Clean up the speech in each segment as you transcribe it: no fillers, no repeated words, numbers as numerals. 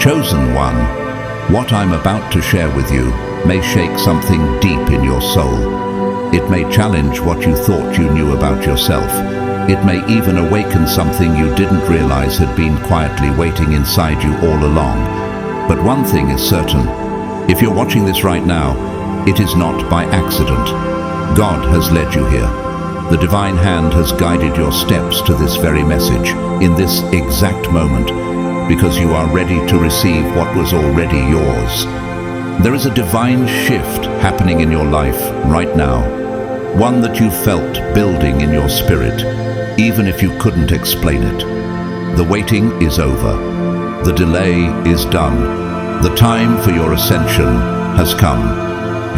Chosen one, what I'm about to share with you may shake something deep in your soul. It may challenge what you thought you knew about yourself. It may even awaken something you didn't realize had been quietly waiting inside you all along. But one thing is certain. If you're watching this right now, it is not by accident. God has led you here. The divine hand has guided your steps to this very message, in this exact moment, because you are ready to receive what was already yours. There is a divine shift happening in your life right now, one that you felt building in your spirit, even if you couldn't explain it. The waiting is over. The delay is done. The time for your ascension has come.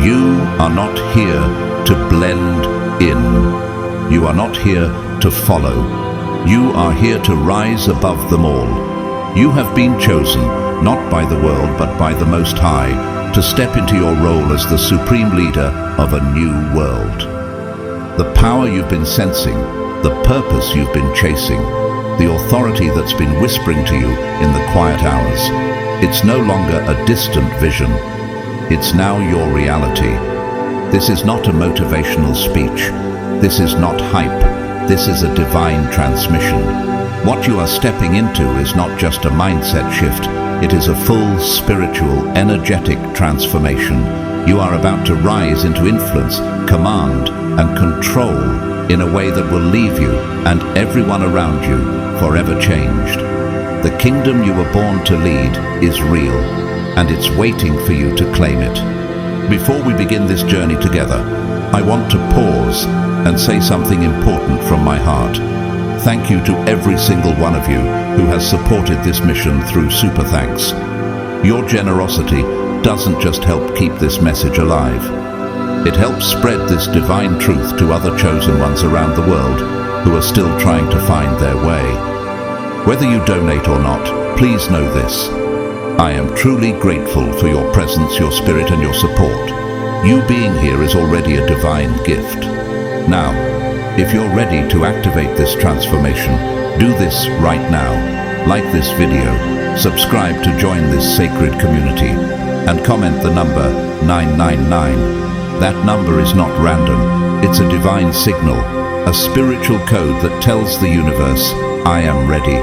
You are not here to blend in. You are not here to follow. You are here to rise above them all. You have been chosen, not by the world but by the Most High, to step into your role as the supreme leader of a new world. The power you've been sensing, the purpose you've been chasing, the authority that's been whispering to you in the quiet hours, it's no longer a distant vision. It's now your reality. This is not a motivational speech. This is not hype. This is a divine transmission. What you are stepping into is not just a mindset shift. It is a full spiritual, energetic transformation. You are about to rise into influence, command, and control in a way that will leave you and everyone around you forever changed. The kingdom you were born to lead is real, and it's waiting for you to claim it. Before we begin this journey together, I want to pause and say something important from my heart. Thank you to every single one of you who has supported this mission through Super Thanks. Your generosity doesn't just help keep this message alive. It helps spread this divine truth to other chosen ones around the world who are still trying to find their way. Whether you donate or not, please know this. I am truly grateful for your presence, your spirit, and your support. You being here is already a divine gift. Now, if you're ready to activate this transformation, do this right now. Like this video, subscribe to join this sacred community, and comment the number 999. That number is not random. It's a divine signal, a spiritual code that tells the universe, I am ready.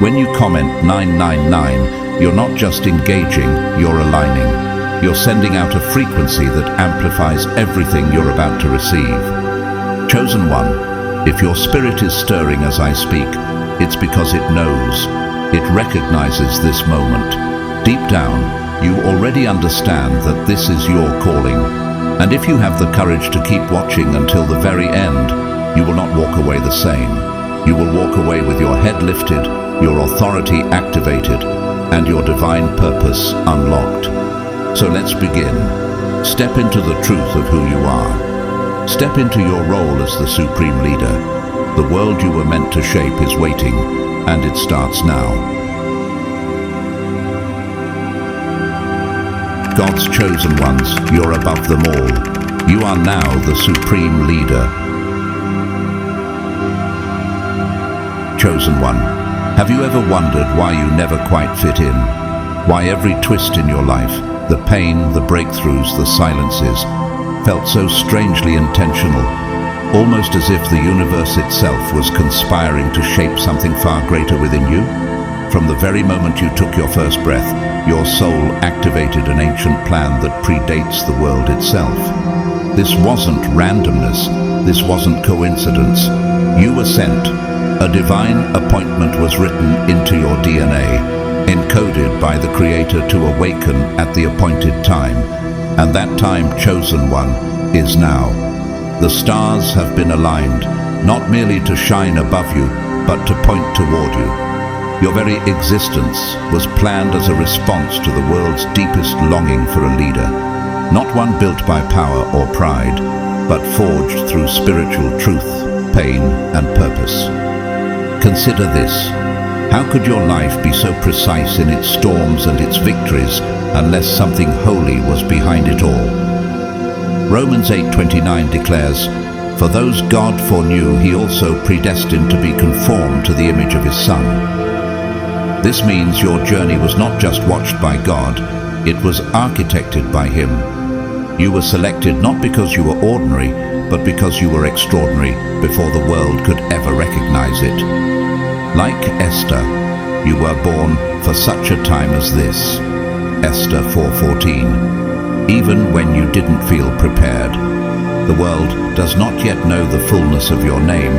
When you comment 999, you're not just engaging, you're aligning. You're sending out a frequency that amplifies everything you're about to receive. Chosen one, if your spirit is stirring as I speak, it's because it knows. It recognizes this moment. Deep down, you already understand that this is your calling. And if you have the courage to keep watching until the very end, you will not walk away the same. You will walk away with your head lifted, your authority activated, and your divine purpose unlocked. So let's begin. Step into the truth of who you are. Step into your role as the supreme leader. The world you were meant to shape is waiting, and it starts now. God's chosen ones, you're above them all. You are now the supreme leader. Chosen one, have you ever wondered why you never quite fit in? Why every twist in your life, the pain, the breakthroughs, the silences, felt so strangely intentional, almost as if the universe itself was conspiring to shape something far greater within you? From the very moment you took your first breath, your soul activated an ancient plan that predates the world itself. This wasn't randomness, this wasn't coincidence. You were sent. A divine appointment was written into your DNA, encoded by the Creator to awaken at the appointed time. And that time, chosen one, is now. The stars have been aligned, not merely to shine above you, but to point toward you. Your very existence was planned as a response to the world's deepest longing for a leader, not one built by power or pride, but forged through spiritual truth, pain, and purpose. Consider this. How could your life be so precise in its storms and its victories unless something holy was behind it all? Romans 8:29 declares, For those God foreknew, he also predestined to be conformed to the image of his Son. This means your journey was not just watched by God, it was architected by Him. You were selected not because you were ordinary, but because you were extraordinary before the world could ever recognize it. Like Esther, you were born for such a time as this. Esther 4:14. Even when you didn't feel prepared. The world does not yet know the fullness of your name,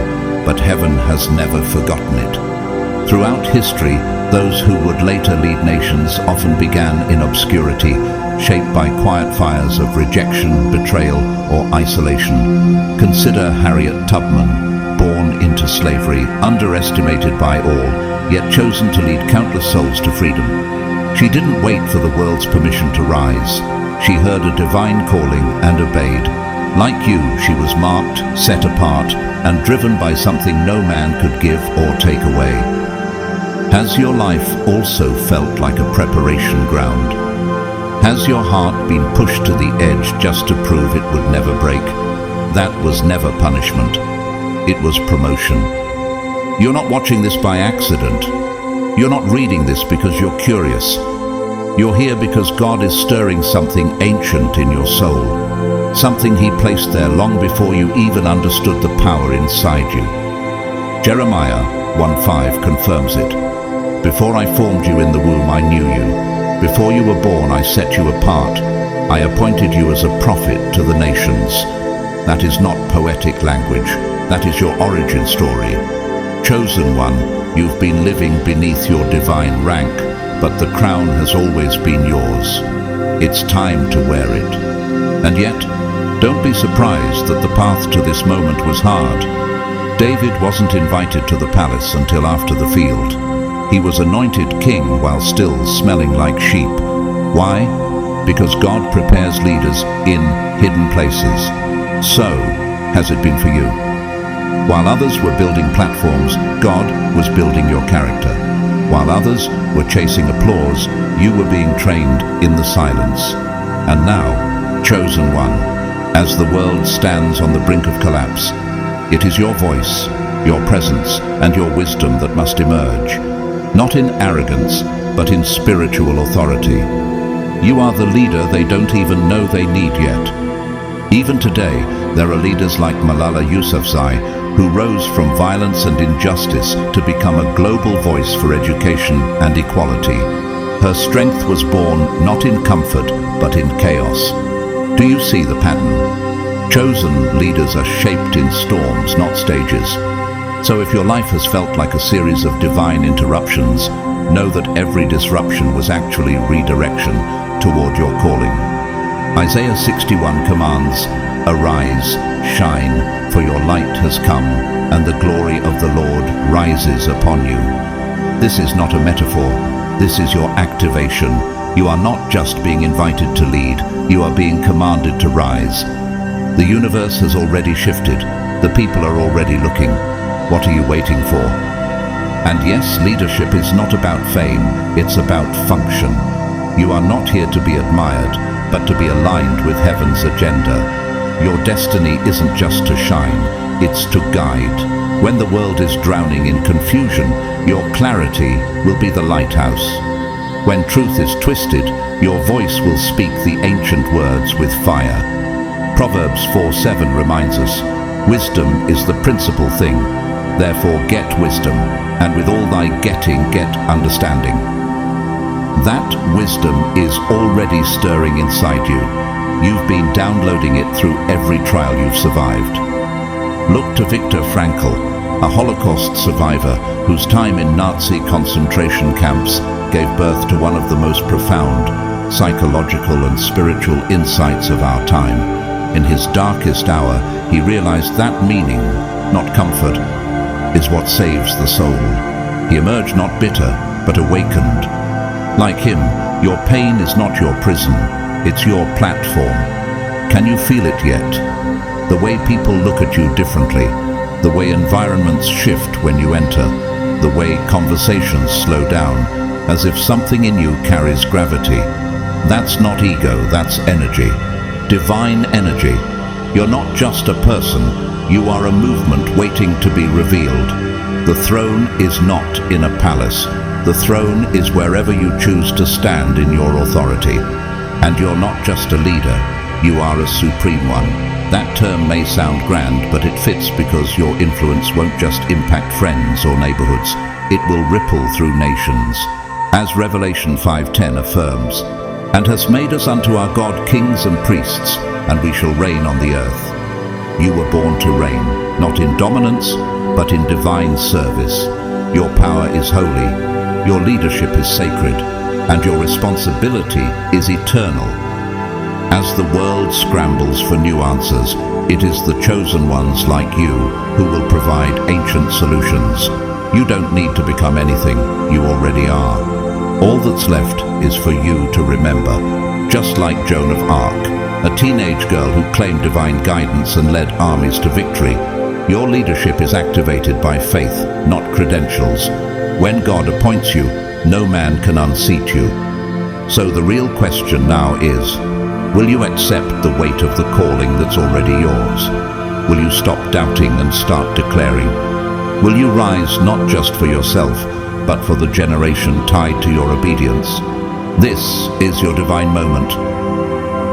but heaven has never forgotten it. Throughout history, those who would later lead nations often began in obscurity, shaped by quiet fires of rejection, betrayal, or isolation. Consider Harriet Tubman, born into slavery, underestimated by all, yet chosen to lead countless souls to freedom. She didn't wait for the world's permission to rise. She heard a divine calling and obeyed. Like you, she was marked, set apart, and driven by something no man could give or take away. Has your life also felt like a preparation ground? Has your heart been pushed to the edge just to prove it would never break? That was never punishment. It was promotion. You're not watching this by accident. You're not reading this because you're curious. You're here because God is stirring something ancient in your soul, something He placed there long before you even understood the power inside you. Jeremiah 1:5 confirms it. Before I formed you in the womb, I knew you. Before you were born, I set you apart. I appointed you as a prophet to the nations. That is not poetic language. That is your origin story. Chosen one, you've been living beneath your divine rank, but the crown has always been yours. It's time to wear it. And yet, don't be surprised that the path to this moment was hard. David wasn't invited to the palace until after the field. He was anointed king while still smelling like sheep. Why? Because God prepares leaders in hidden places. So has it been for you. While others were building platforms, God was building your character. While others were chasing applause, you were being trained in the silence. And now, chosen one, as the world stands on the brink of collapse, it is your voice, your presence, and your wisdom that must emerge. Not in arrogance, but in spiritual authority. You are the leader they don't even know they need yet. Even today, there are leaders like Malala Yousafzai who rose from violence and injustice to become a global voice for education and equality. Her strength was born not in comfort, but in chaos. Do you see the pattern? Chosen leaders are shaped in storms, not stages. So if your life has felt like a series of divine interruptions, know that every disruption was actually redirection toward your calling. Isaiah 61 commands, "Arise, shine, for your light has come, and the glory of the Lord rises upon you." This is not a metaphor. This is your activation. You are not just being invited to lead. You are being commanded to rise. The universe has already shifted. The people are already looking. What are you waiting for? And yes, leadership is not about fame, it's about function. You are not here to be admired, but to be aligned with heaven's agenda. Your destiny isn't just to shine, it's to guide. When the world is drowning in confusion, your clarity will be the lighthouse. When truth is twisted, your voice will speak the ancient words with fire. Proverbs 4:7 reminds us, "Wisdom is the principal thing. Therefore get wisdom, and with all thy getting get understanding." That wisdom is already stirring inside you. You've been downloading it through every trial you've survived. Look to Viktor Frankl, a Holocaust survivor whose time in Nazi concentration camps gave birth to one of the most profound psychological and spiritual insights of our time. In his darkest hour, he realized that meaning, not comfort, is what saves the soul. He emerged not bitter, but awakened. Like him, your pain is not your prison, it's your platform. Can you feel it yet? The way people look at you differently, the way environments shift when you enter, the way conversations slow down, as if something in you carries gravity. That's not ego, that's energy. Divine energy. You're not just a person, you are a movement waiting to be revealed. The throne is not in a palace, The throne is wherever you choose to stand in your authority. And you're not just a leader, you are a supreme one. That term may sound grand, but it fits because your influence won't just impact friends or neighborhoods, it will ripple through nations. As Revelation 5:10 affirms, and has made us unto our God kings and priests, and we shall reign on the earth. You were born to reign, not in dominance, but in divine service. Your power is holy, your leadership is sacred, and your responsibility is eternal. As the world scrambles for new answers, it is the chosen ones like you who will provide ancient solutions. You don't need to become anything, you already are. All that's left is for you to remember, just like Joan of Arc, a teenage girl who claimed divine guidance and led armies to victory. Your leadership is activated by faith, not credentials. When God appoints you, no man can unseat you. So the real question now is, will you accept the weight of the calling that's already yours? Will you stop doubting and start declaring? Will you rise not just for yourself, but for the generation tied to your obedience? This is your divine moment.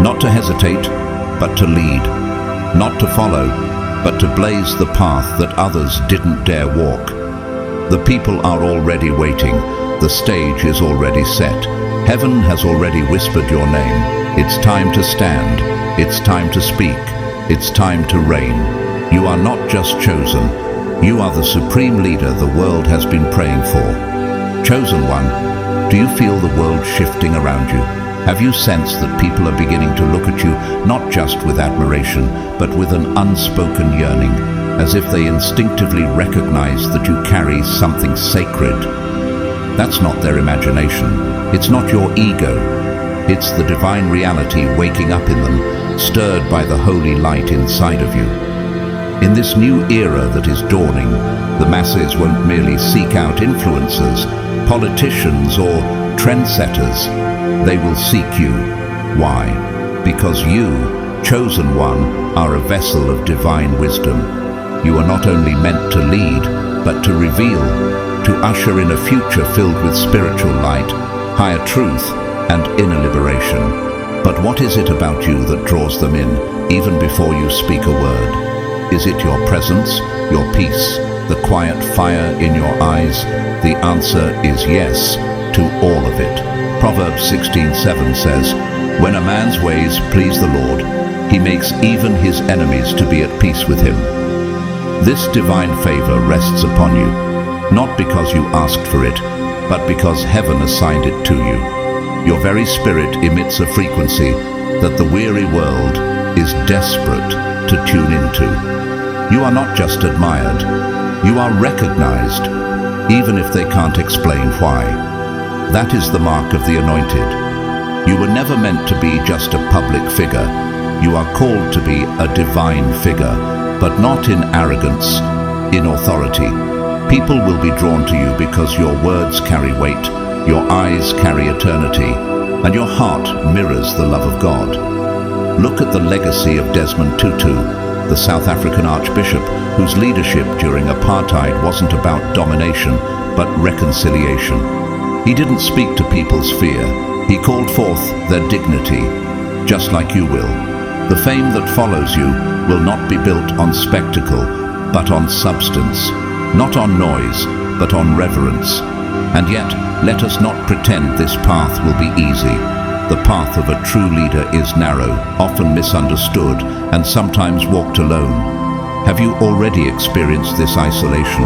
Not to hesitate, but to lead. Not to follow, but to blaze the path that others didn't dare walk. The people are already waiting. The stage is already set. Heaven has already whispered your name. It's time to stand. It's time to speak. It's time to reign. You are not just chosen. You are the supreme leader the world has been praying for. Chosen one, do you feel the world shifting around you? Have you sensed that people are beginning to look at you not just with admiration, but with an unspoken yearning, as if they instinctively recognize that you carry something sacred? That's not their imagination. It's not your ego. It's the divine reality waking up in them, stirred by the holy light inside of you. In this new era that is dawning, the masses won't merely seek out influencers, politicians, or trendsetters. They will seek you. Why? Because you, chosen one, are a vessel of divine wisdom. You are not only meant to lead, but to reveal, to usher in a future filled with spiritual light, higher truth, and inner liberation. But what is it about you that draws them in, even before you speak a word? Is it your presence, your peace, the quiet fire in your eyes? The answer is yes to all of it. Proverbs 16:7 says, when a man's ways please the Lord, he makes even his enemies to be at peace with him. This divine favor rests upon you, not because you asked for it, but because heaven assigned it to you. Your very spirit emits a frequency that the weary world is desperate to tune into. You are not just admired, you are recognized, even if they can't explain why. That is the mark of the anointed. You were never meant to be just a public figure. You are called to be a divine figure, but not in arrogance, in authority. People will be drawn to you because your words carry weight, your eyes carry eternity, and your heart mirrors the love of God. Look at the legacy of Desmond Tutu, the South African Archbishop, whose leadership during apartheid wasn't about domination, but reconciliation. He didn't speak to people's fear. He called forth their dignity, just like you will. The fame that follows you will not be built on spectacle, but on substance. Not on noise, but on reverence. And yet, let us not pretend this path will be easy. The path of a true leader is narrow, often misunderstood, and sometimes walked alone. Have you already experienced this isolation?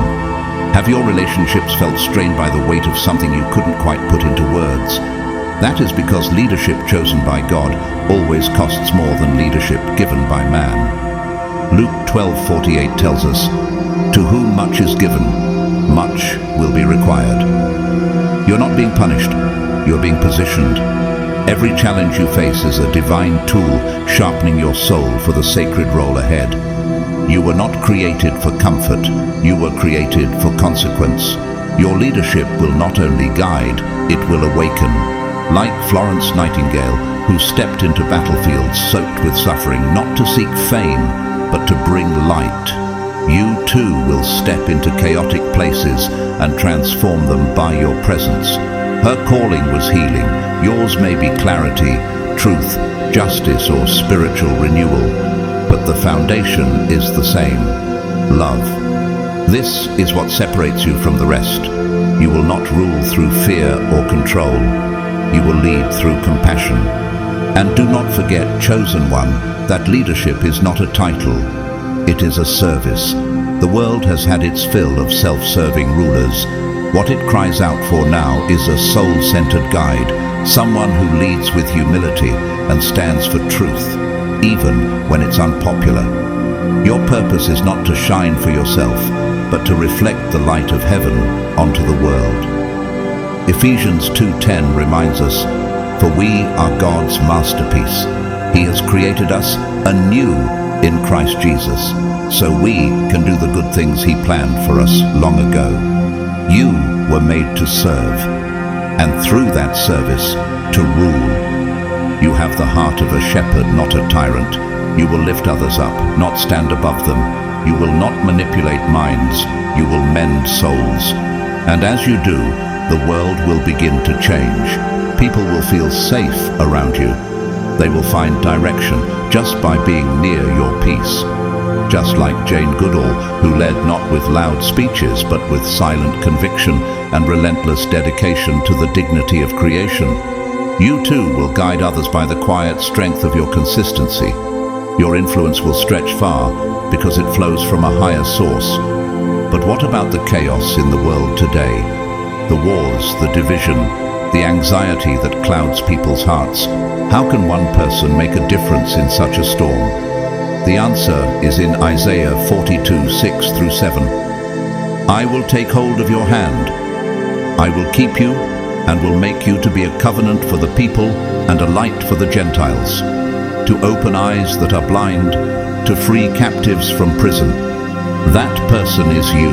Have your relationships felt strained by the weight of something you couldn't quite put into words? That is because leadership chosen by God always costs more than leadership given by man. Luke 12:48 tells us, to whom much is given, much will be required. You're not being punished, you're being positioned. Every challenge you face is a divine tool sharpening your soul for the sacred role ahead. You were not created for comfort, you were created for consequence. Your leadership will not only guide, it will awaken. Like Florence Nightingale, who stepped into battlefields soaked with suffering, not to seek fame, but to bring light. You too will step into chaotic places and transform them by your presence. Her calling was healing. Yours may be clarity, truth, justice, or spiritual renewal, but the foundation is the same: love. This is what separates you from the rest. You will not rule through fear or control. You will lead through compassion. And do not forget, chosen one, that leadership is not a title. It is a service. The world has had its fill of self-serving rulers. What it cries out for now is a soul-centered guide, someone who leads with humility and stands for truth, even when it's unpopular. Your purpose is not to shine for yourself, but to reflect the light of heaven onto the world. Ephesians 2:10 reminds us, "For we are God's masterpiece. He has created us anew in Christ Jesus, so we can do the good things He planned for us long ago." You were made to serve, and through that service, to rule. You have the heart of a shepherd, not a tyrant. You will lift others up, not stand above them. You will not manipulate minds. You will mend souls. And as you do, the world will begin to change. People will feel safe around you. They will find direction just by being near your peace. Just like Jane Goodall, who led not with loud speeches, but with silent conviction and relentless dedication to the dignity of creation. You too will guide others by the quiet strength of your consistency. Your influence will stretch far because it flows from a higher source. But what about the chaos in the world today? The wars, the division, the anxiety that clouds people's hearts. How can one person make a difference in such a storm? The answer is in Isaiah 42:6-7. "I will take hold of your hand. I will keep you and will make you to be a covenant for the people and a light for the Gentiles, to open eyes that are blind, to free captives from prison." That person is you.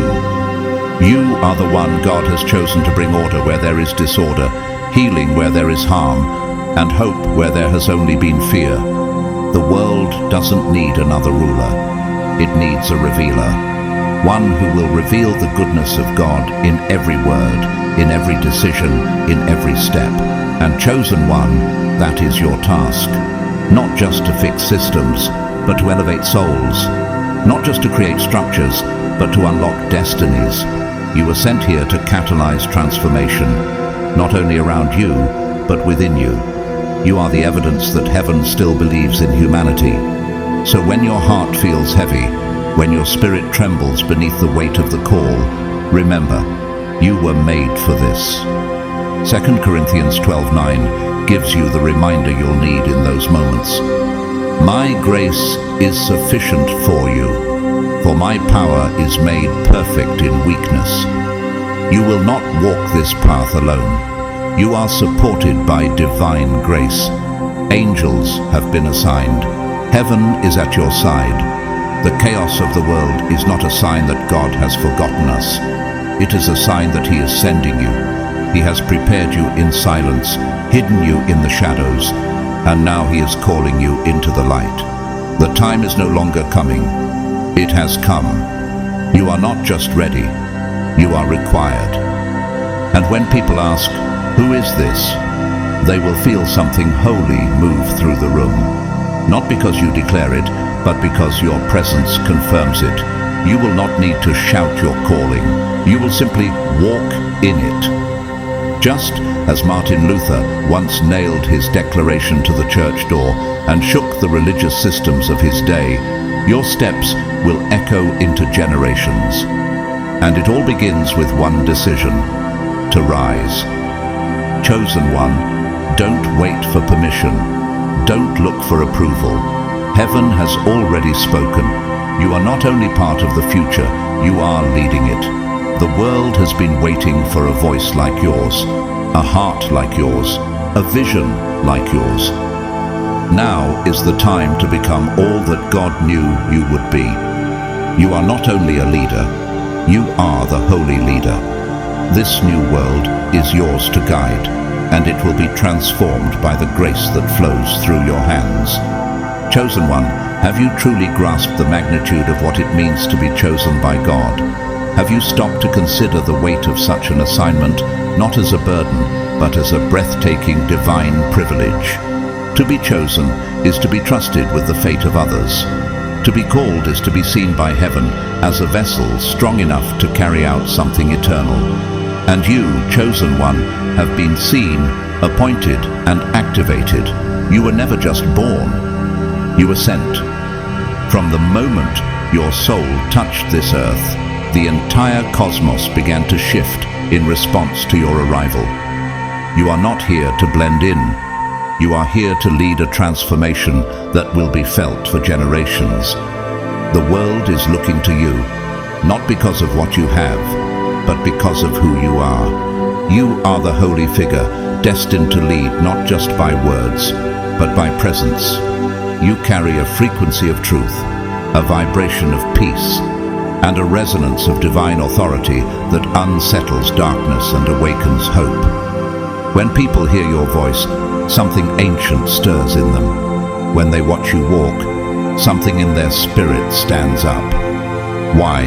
You are the one God has chosen to bring order where there is disorder, healing where there is harm, and hope where there has only been fear. The world doesn't need another ruler. It needs a revealer. One who will reveal the goodness of God in every word, in every decision, in every step. And chosen one, that is your task. Not just to fix systems, but to elevate souls. Not just to create structures, but to unlock destinies. You were sent here to catalyze transformation, not only around you, but within you. You are the evidence that heaven still believes in humanity. So when your heart feels heavy, when your spirit trembles beneath the weight of the call, remember, you were made for this. 2 Corinthians 12:9 gives you the reminder you'll need in those moments. "My grace is sufficient for you, for my power is made perfect in weakness." You will not walk this path alone. You are supported by divine grace. Angels have been assigned. Heaven is at your side. The chaos of the world is not a sign that God has forgotten us. It is a sign that He is sending you. He has prepared you in silence, hidden you in the shadows, and now He is calling you into the light. The time is no longer coming. It has come. You are not just ready, you are required. And when people ask, "Who is this?" they will feel something holy move through the room. Not because you declare it, but because your presence confirms it. You will not need to shout your calling. You will simply walk in it. Just as Martin Luther once nailed his declaration to the church door and shook the religious systems of his day, your steps will echo into generations. And it all begins with one decision: to rise. Chosen one, don't wait for permission. Don't look for approval. Heaven has already spoken. You are not only part of the future, you are leading it. The world has been waiting for a voice like yours, a heart like yours, a vision like yours. Now is the time to become all that God knew you would be. You are not only a leader, you are the holy leader. This new world is yours to guide, and it will be transformed by the grace that flows through your hands. Chosen one, Have you truly grasped the magnitude of what it means to be chosen by God? Have you stopped to consider the weight of such an assignment, not as a burden, but as a breathtaking divine privilege? To be chosen is to be trusted with the fate of others. To be called is to be seen by heaven as a vessel strong enough to carry out something eternal. And you, chosen one, have been seen, appointed, and activated. You were never just born. You were sent. From the moment your soul touched this earth, the entire cosmos began to shift in response to your arrival. You are not here to blend in. You are here to lead a transformation that will be felt for generations. The world is looking to you, not because of what you have, but because of who you are. You are the holy figure, destined to lead not just by words, but by presence. You carry a frequency of truth, a vibration of peace, and a resonance of divine authority that unsettles darkness and awakens hope. When people hear your voice, something ancient stirs in them. When they watch you walk, something in their spirit stands up. Why?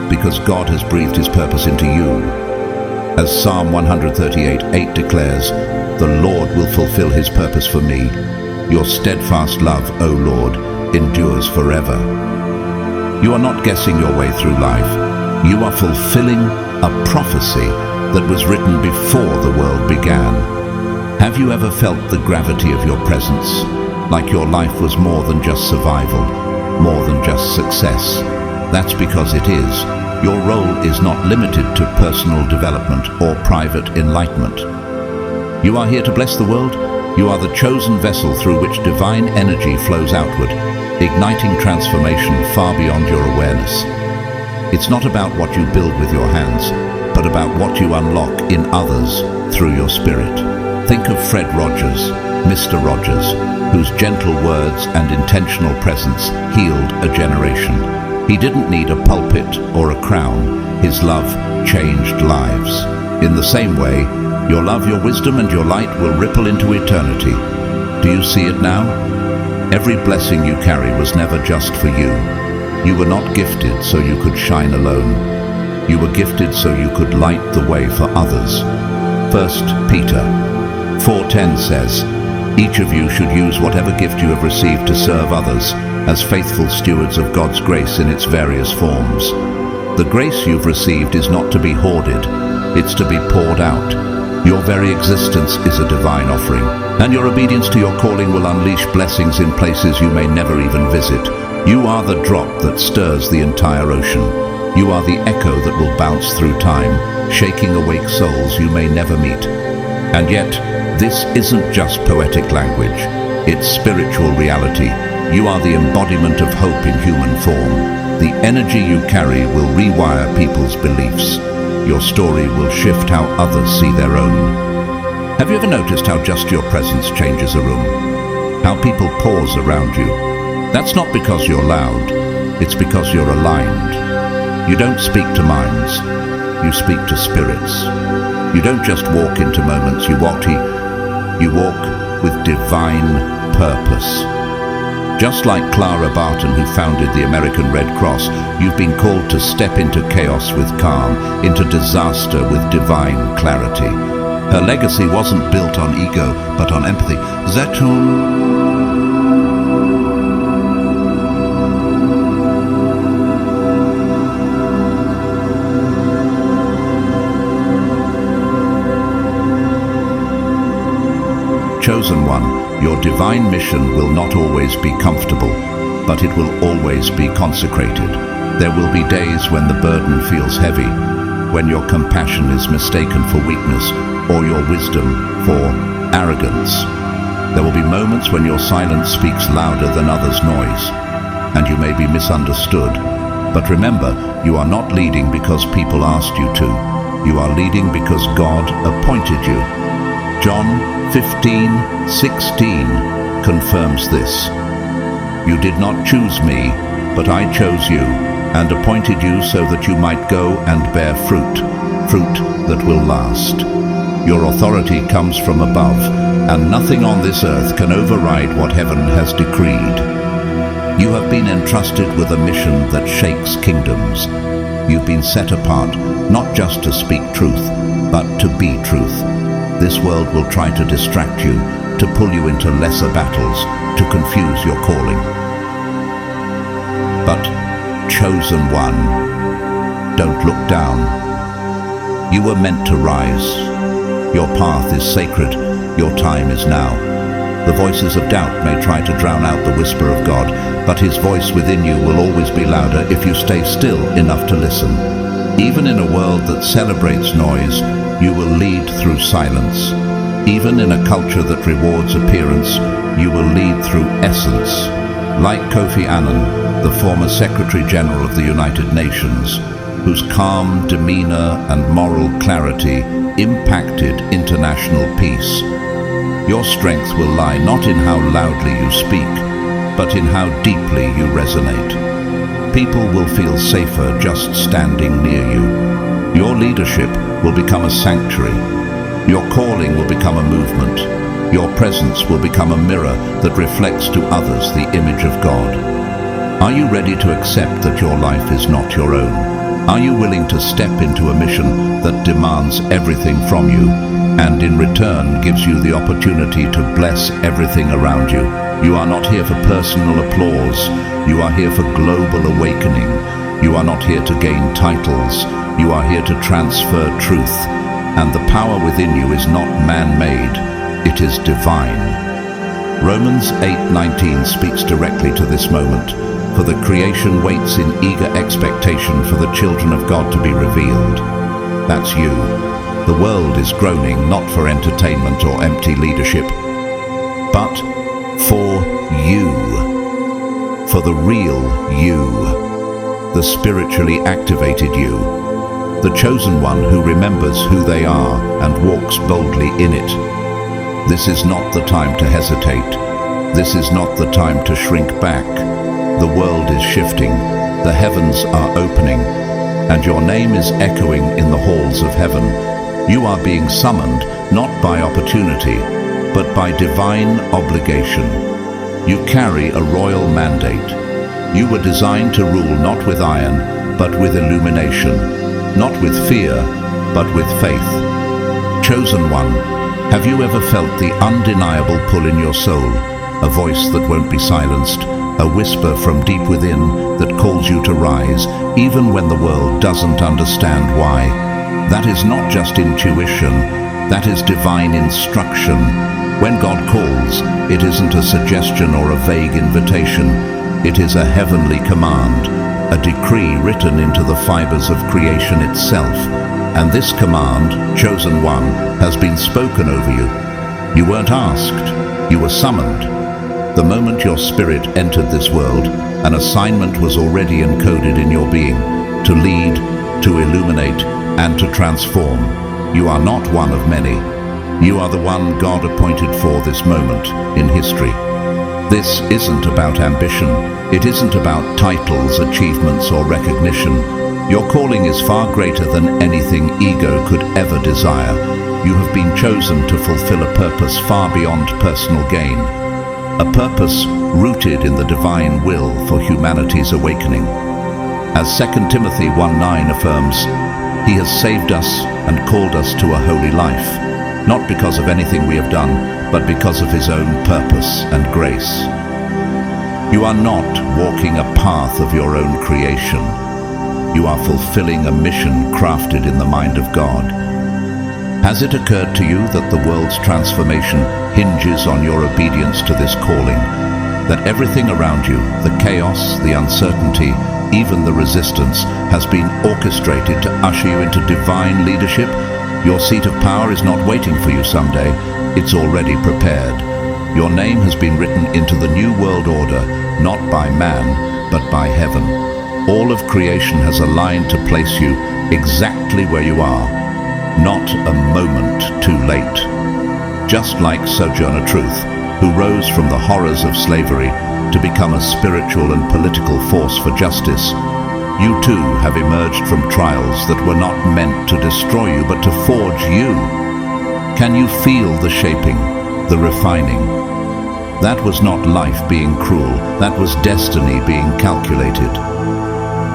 Because God has breathed his purpose into you. As Psalm 138:8 declares, "The Lord will fulfill his purpose for me. Your steadfast love, O Lord, endures forever." You are not guessing your way through life. You are fulfilling a prophecy that was written before the world began. Have you ever felt the gravity of your presence, like your life was more than just survival, more than just success? That's because it is. Your role is not limited to personal development or private enlightenment. You are here to bless the world. You are the chosen vessel through which divine energy flows outward, igniting transformation far beyond your awareness. It's not about what you build with your hands, but about what you unlock in others through your spirit. Think of Fred Rogers, Mr. Rogers, whose gentle words and intentional presence healed a generation. He didn't need a pulpit or a crown. His love changed lives. In the same way, your love, your wisdom, and your light will ripple into eternity. Do you see it now? Every blessing you carry was never just for you. You were not gifted so you could shine alone. You were gifted so you could light the way for others. 1 Peter 4:10 says, "Each of you should use whatever gift you have received to serve others as faithful stewards of God's grace in its various forms." The grace you've received is not to be hoarded, it's to be poured out. Your very existence is a divine offering, and your obedience to your calling will unleash blessings in places you may never even visit. You are the drop that stirs the entire ocean. You are the echo that will bounce through time, shaking awake souls you may never meet. And yet, this isn't just poetic language, it's spiritual reality. You are the embodiment of hope in human form. The energy you carry will rewire people's beliefs. Your story will shift how others see their own. Have you ever noticed how just your presence changes a room? How people pause around you? That's not because you're loud, it's because you're aligned. You don't speak to minds, you speak to spirits. You don't just walk into moments, you walk with divine purpose. Just like Clara Barton, who founded the American Red Cross, you've been called to step into chaos with calm, into disaster with divine clarity. Her legacy wasn't built on ego, but on empathy. Chosen one, your divine mission will not always be comfortable, but it will always be consecrated. There will be days when the burden feels heavy, when your compassion is mistaken for weakness, or your wisdom for arrogance. There will be moments when your silence speaks louder than others' noise, and you may be misunderstood. But remember, you are not leading because people asked you to. You are leading because God appointed you. John 15:16 confirms this. You did not choose me, but I chose you and appointed you so that you might go and bear fruit, fruit that will last. Your authority comes from above, and nothing on this earth can override what heaven has decreed. You have been entrusted with a mission that shakes kingdoms. You've been set apart, not just to speak truth, but to be truth. This world will try to distract you, to pull you into lesser battles, to confuse your calling. But, chosen one, don't look down. You were meant to rise. Your path is sacred. Your time is now. The voices of doubt may try to drown out the whisper of God, but His voice within you will always be louder if you stay still enough to listen. Even in a world that celebrates noise, you will lead through silence. Even in a culture that rewards appearance, you will lead through essence. Like Kofi Annan, the former Secretary General of the United Nations, whose calm demeanor and moral clarity impacted international peace. Your strength will lie not in how loudly you speak, but in how deeply you resonate. People will feel safer just standing near you. Your leadership will become a sanctuary. Your calling will become a movement. Your presence will become a mirror that reflects to others the image of God. Are you ready to accept that your life is not your own? Are you willing to step into a mission that demands everything from you, and in return gives you the opportunity to bless everything around you? You are not here for personal applause. You are here for global awakening. You are not here to gain titles. You are here to transfer truth. And the power within you is not man-made. It is divine. Romans 8:19 speaks directly to this moment. For the creation waits in eager expectation for the children of God to be revealed. That's you. The world is groaning not for entertainment or empty leadership, but for you. For the real you. The spiritually activated you. The chosen one who remembers who they are and walks boldly in it. This is not the time to hesitate. This is not the time to shrink back. The world is shifting, the heavens are opening, and your name is echoing in the halls of heaven. You are being summoned not by opportunity, but by divine obligation. You carry a royal mandate. You were designed to rule not with iron, but with illumination, not with fear, but with faith. Chosen one, have you ever felt the undeniable pull in your soul, a voice that won't be silenced? A whisper from deep within that calls you to rise, even when the world doesn't understand why. That is not just intuition, that is divine instruction. When God calls, it isn't a suggestion or a vague invitation. It is a heavenly command, a decree written into the fibers of creation itself. And this command, chosen one, has been spoken over you. You weren't asked, you were summoned. The moment your spirit entered this world, an assignment was already encoded in your being, to lead, to illuminate, and to transform. You are not one of many. You are the one God appointed for this moment in history. This isn't about ambition. It isn't about titles, achievements, or recognition. Your calling is far greater than anything ego could ever desire. You have been chosen to fulfill a purpose far beyond personal gain. A purpose rooted in the divine will for humanity's awakening. As 2 Timothy 1:9 affirms, He has saved us and called us to a holy life, not because of anything we have done, but because of His own purpose and grace. You are not walking a path of your own creation. You are fulfilling a mission crafted in the mind of God. Has it occurred to you that the world's transformation hinges on your obedience to this calling? That everything around you, the chaos, the uncertainty, even the resistance, has been orchestrated to usher you into divine leadership? Your seat of power is not waiting for you someday. It's already prepared. Your name has been written into the new world order, not by man, but by heaven. All of creation has aligned to place you exactly where you are. Not a moment too late. Just like Sojourner Truth, who rose from the horrors of slavery to become a spiritual and political force for justice, you too have emerged from trials that were not meant to destroy you, but to forge you. Can you feel the shaping, the refining? That was not life being cruel, that was destiny being calculated.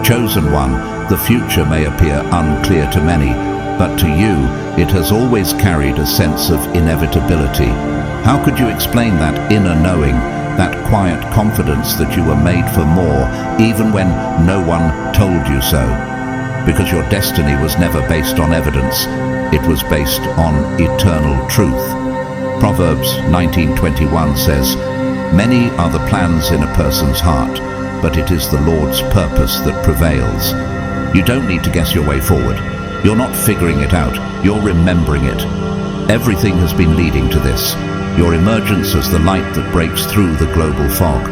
Chosen one, the future may appear unclear to many, but to you, it has always carried a sense of inevitability. How could you explain that inner knowing, that quiet confidence that you were made for more, even when no one told you so? Because your destiny was never based on evidence, it was based on eternal truth. Proverbs 19:21 says, "Many are the plans in a person's heart, but it is the Lord's purpose that prevails." You don't need to guess your way forward. You're not figuring it out, you're remembering it. Everything has been leading to this. Your emergence as the light that breaks through the global fog.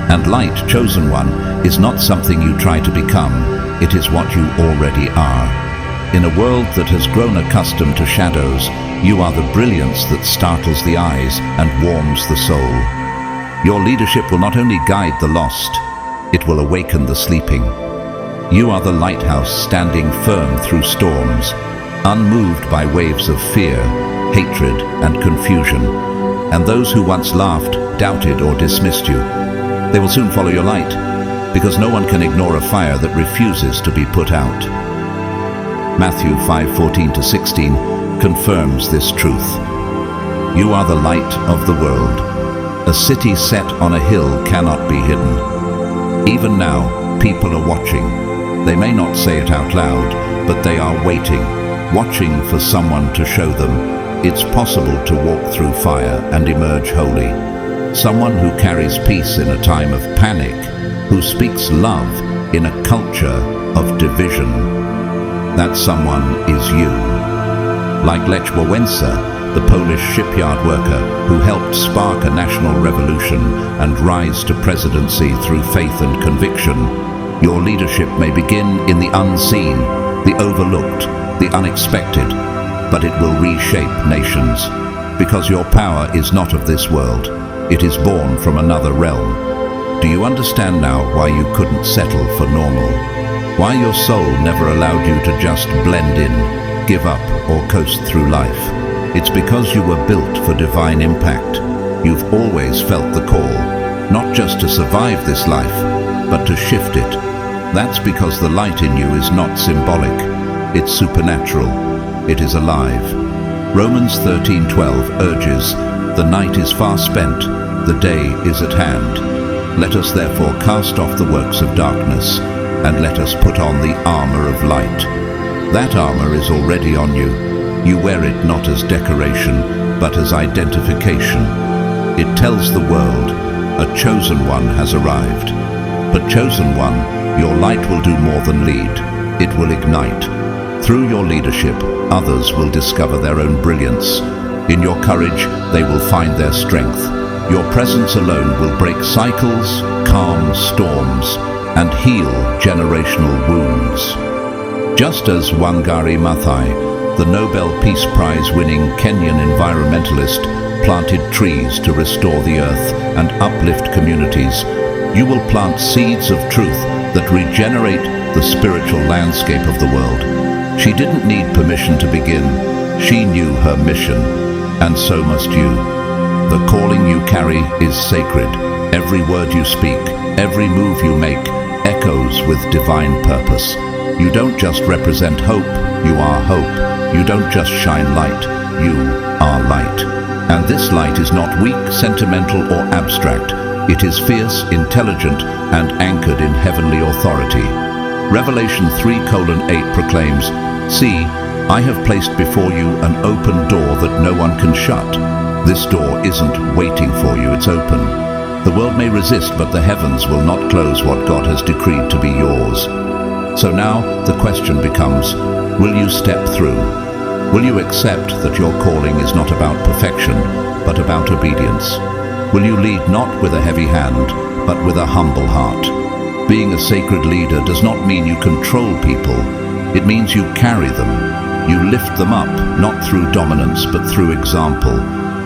And light, chosen one, is not something you try to become, it is what you already are. In a world that has grown accustomed to shadows, you are the brilliance that startles the eyes and warms the soul. Your leadership will not only guide the lost, it will awaken the sleeping. You are the lighthouse standing firm through storms, unmoved by waves of fear, hatred, and confusion. And those who once laughed, doubted, or dismissed you, they will soon follow your light, because no one can ignore a fire that refuses to be put out. Matthew 5:14-16 confirms this truth. You are the light of the world. A city set on a hill cannot be hidden. Even now, people are watching. They may not say it out loud, but they are waiting, watching for someone to show them it's possible to walk through fire and emerge holy. Someone who carries peace in a time of panic, who speaks love in a culture of division. That someone is you. Like Lech Wałęsa, the Polish shipyard worker who helped spark a national revolution and rise to presidency through faith and conviction, your leadership may begin in the unseen, the overlooked, the unexpected, but it will reshape nations. Because your power is not of this world, it is born from another realm. Do you understand now why you couldn't settle for normal? Why your soul never allowed you to just blend in, give up, or coast through life? It's because you were built for divine impact. You've always felt the call, not just to survive this life, but to shift it. That's because the light in you is not symbolic, it's supernatural, it is alive. Romans 13:12 urges, "The night is far spent, the day is at hand. Let us therefore cast off the works of darkness, and let us put on the armor of light." That armor is already on you. You wear it not as decoration, but as identification. It tells the world, a chosen one has arrived. But chosen one, your light will do more than lead. It will ignite. Through your leadership, others will discover their own brilliance. In your courage, they will find their strength. Your presence alone will break cycles, calm storms, and heal generational wounds. Just as Wangari Maathai, the Nobel Peace Prize-winning Kenyan environmentalist, planted trees to restore the earth and uplift communities, you will plant seeds of truth that regenerate the spiritual landscape of the world. She didn't need permission to begin. She knew her mission, and so must you. The calling you carry is sacred. Every word you speak, every move you make, echoes with divine purpose. You don't just represent hope, you are hope. You don't just shine light, you are light. And this light is not weak, sentimental, or abstract. It is fierce, intelligent, and anchored in heavenly authority. Revelation 3:8 proclaims, "See, I have placed before you an open door that no one can shut." This door isn't waiting for you, it's open. The world may resist, but the heavens will not close what God has decreed to be yours. So now the question becomes, will you step through? Will you accept that your calling is not about perfection, but about obedience? Will you lead not with a heavy hand, but with a humble heart? Being a sacred leader does not mean you control people. It means you carry them. You lift them up, not through dominance, but through example.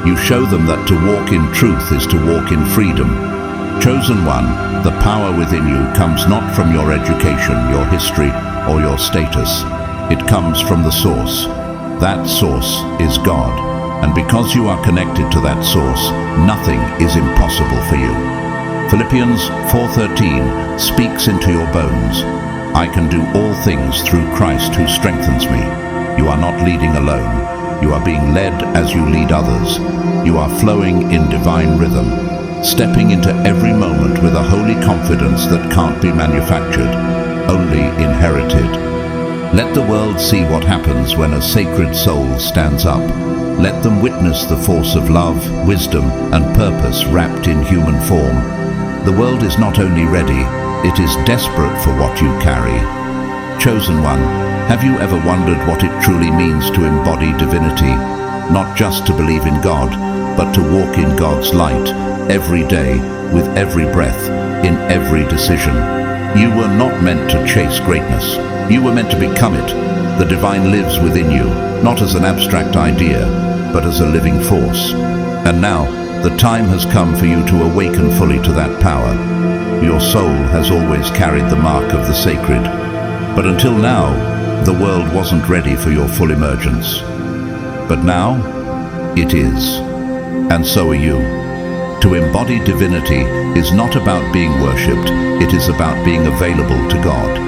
You show them that to walk in truth is to walk in freedom. Chosen one, the power within you comes not from your education, your history, or your status. It comes from the source. That source is God. And because you are connected to that source, nothing is impossible for you. Philippians 4:13 speaks into your bones. I can do all things through Christ who strengthens me. You are not leading alone. You are being led as you lead others. You are flowing in divine rhythm, stepping into every moment with a holy confidence that can't be manufactured, only inherited. Let the world see what happens when a sacred soul stands up. Let them witness the force of love, wisdom, and purpose wrapped in human form. The world is not only ready, it is desperate for what you carry. Chosen one, have you ever wondered what it truly means to embody divinity? Not just to believe in God, but to walk in God's light every day, with every breath, in every decision. You were not meant to chase greatness. You were meant to become it. The divine lives within you, not as an abstract idea, but as a living force. And now, the time has come for you to awaken fully to that power. Your soul has always carried the mark of the sacred, but until now, the world wasn't ready for your full emergence. But now, it is. And so are you. To embody divinity is not about being worshipped, it is about being available to God.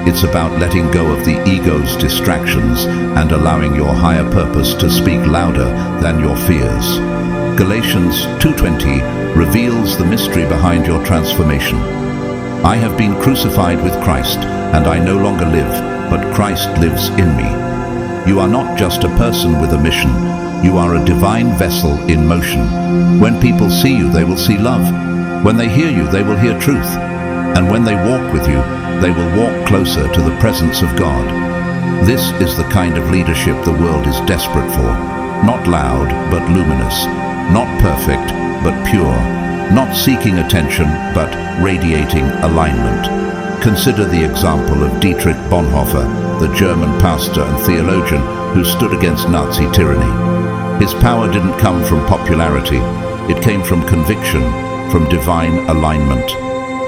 It's about letting go of the ego's distractions and allowing your higher purpose to speak louder than your fears. Galatians 2:20 reveals the mystery behind your transformation. I have been crucified with Christ, and I no longer live, but Christ lives in me. You are not just a person with a mission, you are a divine vessel in motion. When people see you, they will see love. When they hear you, they will hear truth. And when they walk with you, they will walk closer to the presence of God. This is the kind of leadership the world is desperate for. Not loud, but luminous. Not perfect, but pure. Not seeking attention, but radiating alignment. Consider the example of Dietrich Bonhoeffer, the German pastor and theologian who stood against Nazi tyranny. His power didn't come from popularity. It came from conviction, from divine alignment.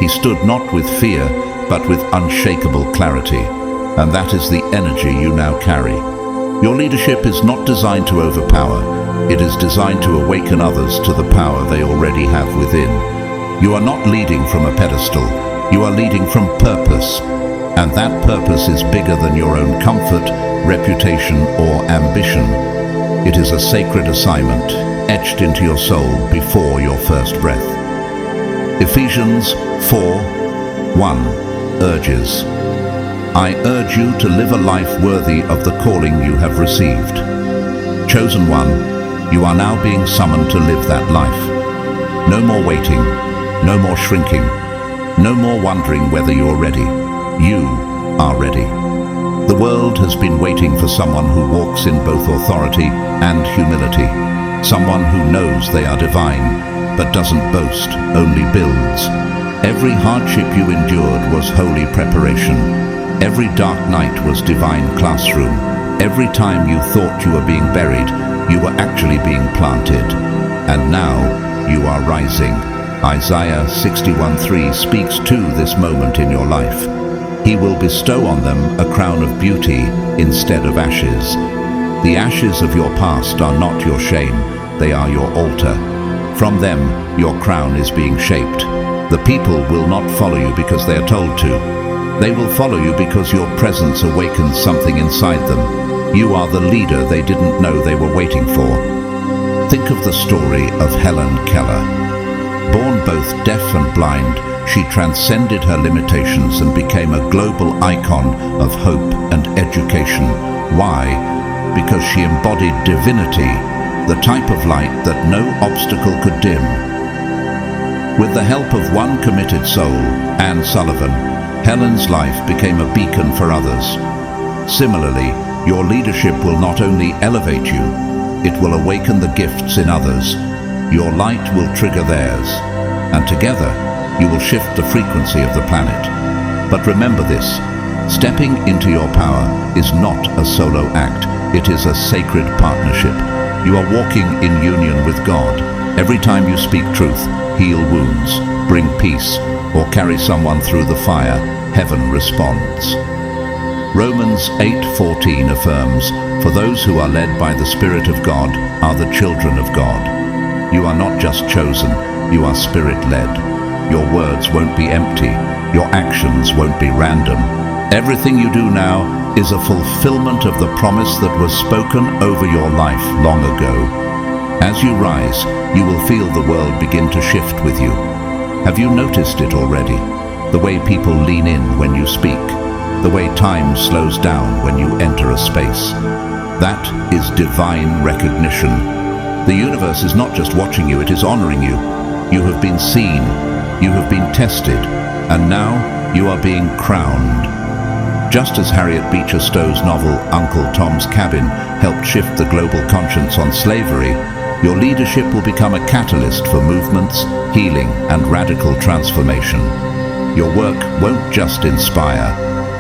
He stood not with fear, but with unshakable clarity. And that is the energy you now carry. Your leadership is not designed to overpower. It is designed to awaken others to the power they already have within. You are not leading from a pedestal. You are leading from purpose. And that purpose is bigger than your own comfort, reputation, or ambition. It is a sacred assignment, etched into your soul before your first breath. Ephesians 4:1 urges, I urge you to live a life worthy of the calling you have received. Chosen one, you are now being summoned to live that life. No more waiting, no more shrinking, no more wondering whether you're ready. You are ready. The world has been waiting for someone who walks in both authority and humility. Someone who knows they are divine, but doesn't boast, only builds. Every hardship you endured was holy preparation. Every dark night was divine classroom. Every time you thought you were being buried, you were actually being planted. And now you are rising. Isaiah 61:3 speaks to this moment in your life. He will bestow on them a crown of beauty instead of ashes. The ashes of your past are not your shame, they are your altar. From them, your crown is being shaped. The people will not follow you because they are told to. They will follow you because your presence awakens something inside them. You are the leader they didn't know they were waiting for. Think of the story of Helen Keller. Born both deaf and blind, she transcended her limitations and became a global icon of hope and education. Why? Because she embodied divinity, the type of light that no obstacle could dim. With the help of one committed soul, Anne Sullivan, Helen's life became a beacon for others. Similarly, your leadership will not only elevate you, it will awaken the gifts in others. Your light will trigger theirs, and together you will shift the frequency of the planet. But remember this, stepping into your power is not a solo act, it is a sacred partnership. You are walking in union with God. Every time you speak truth, heal wounds, bring peace, or carry someone through the fire, heaven responds. Romans 8:14 affirms, For those who are led by the Spirit of God are the children of God. You are not just chosen, you are Spirit-led. Your words won't be empty, your actions won't be random. Everything you do now is a fulfillment of the promise that was spoken over your life long ago. As you rise, you will feel the world begin to shift with you. Have you noticed it already? The way people lean in when you speak, the way time slows down when you enter a space. That is divine recognition. The universe is not just watching you, it is honoring you. You have been seen, you have been tested, and now you are being crowned. Just as Harriet Beecher Stowe's novel Uncle Tom's Cabin helped shift the global conscience on slavery, your leadership will become a catalyst for movements, healing, and radical transformation. Your work won't just inspire,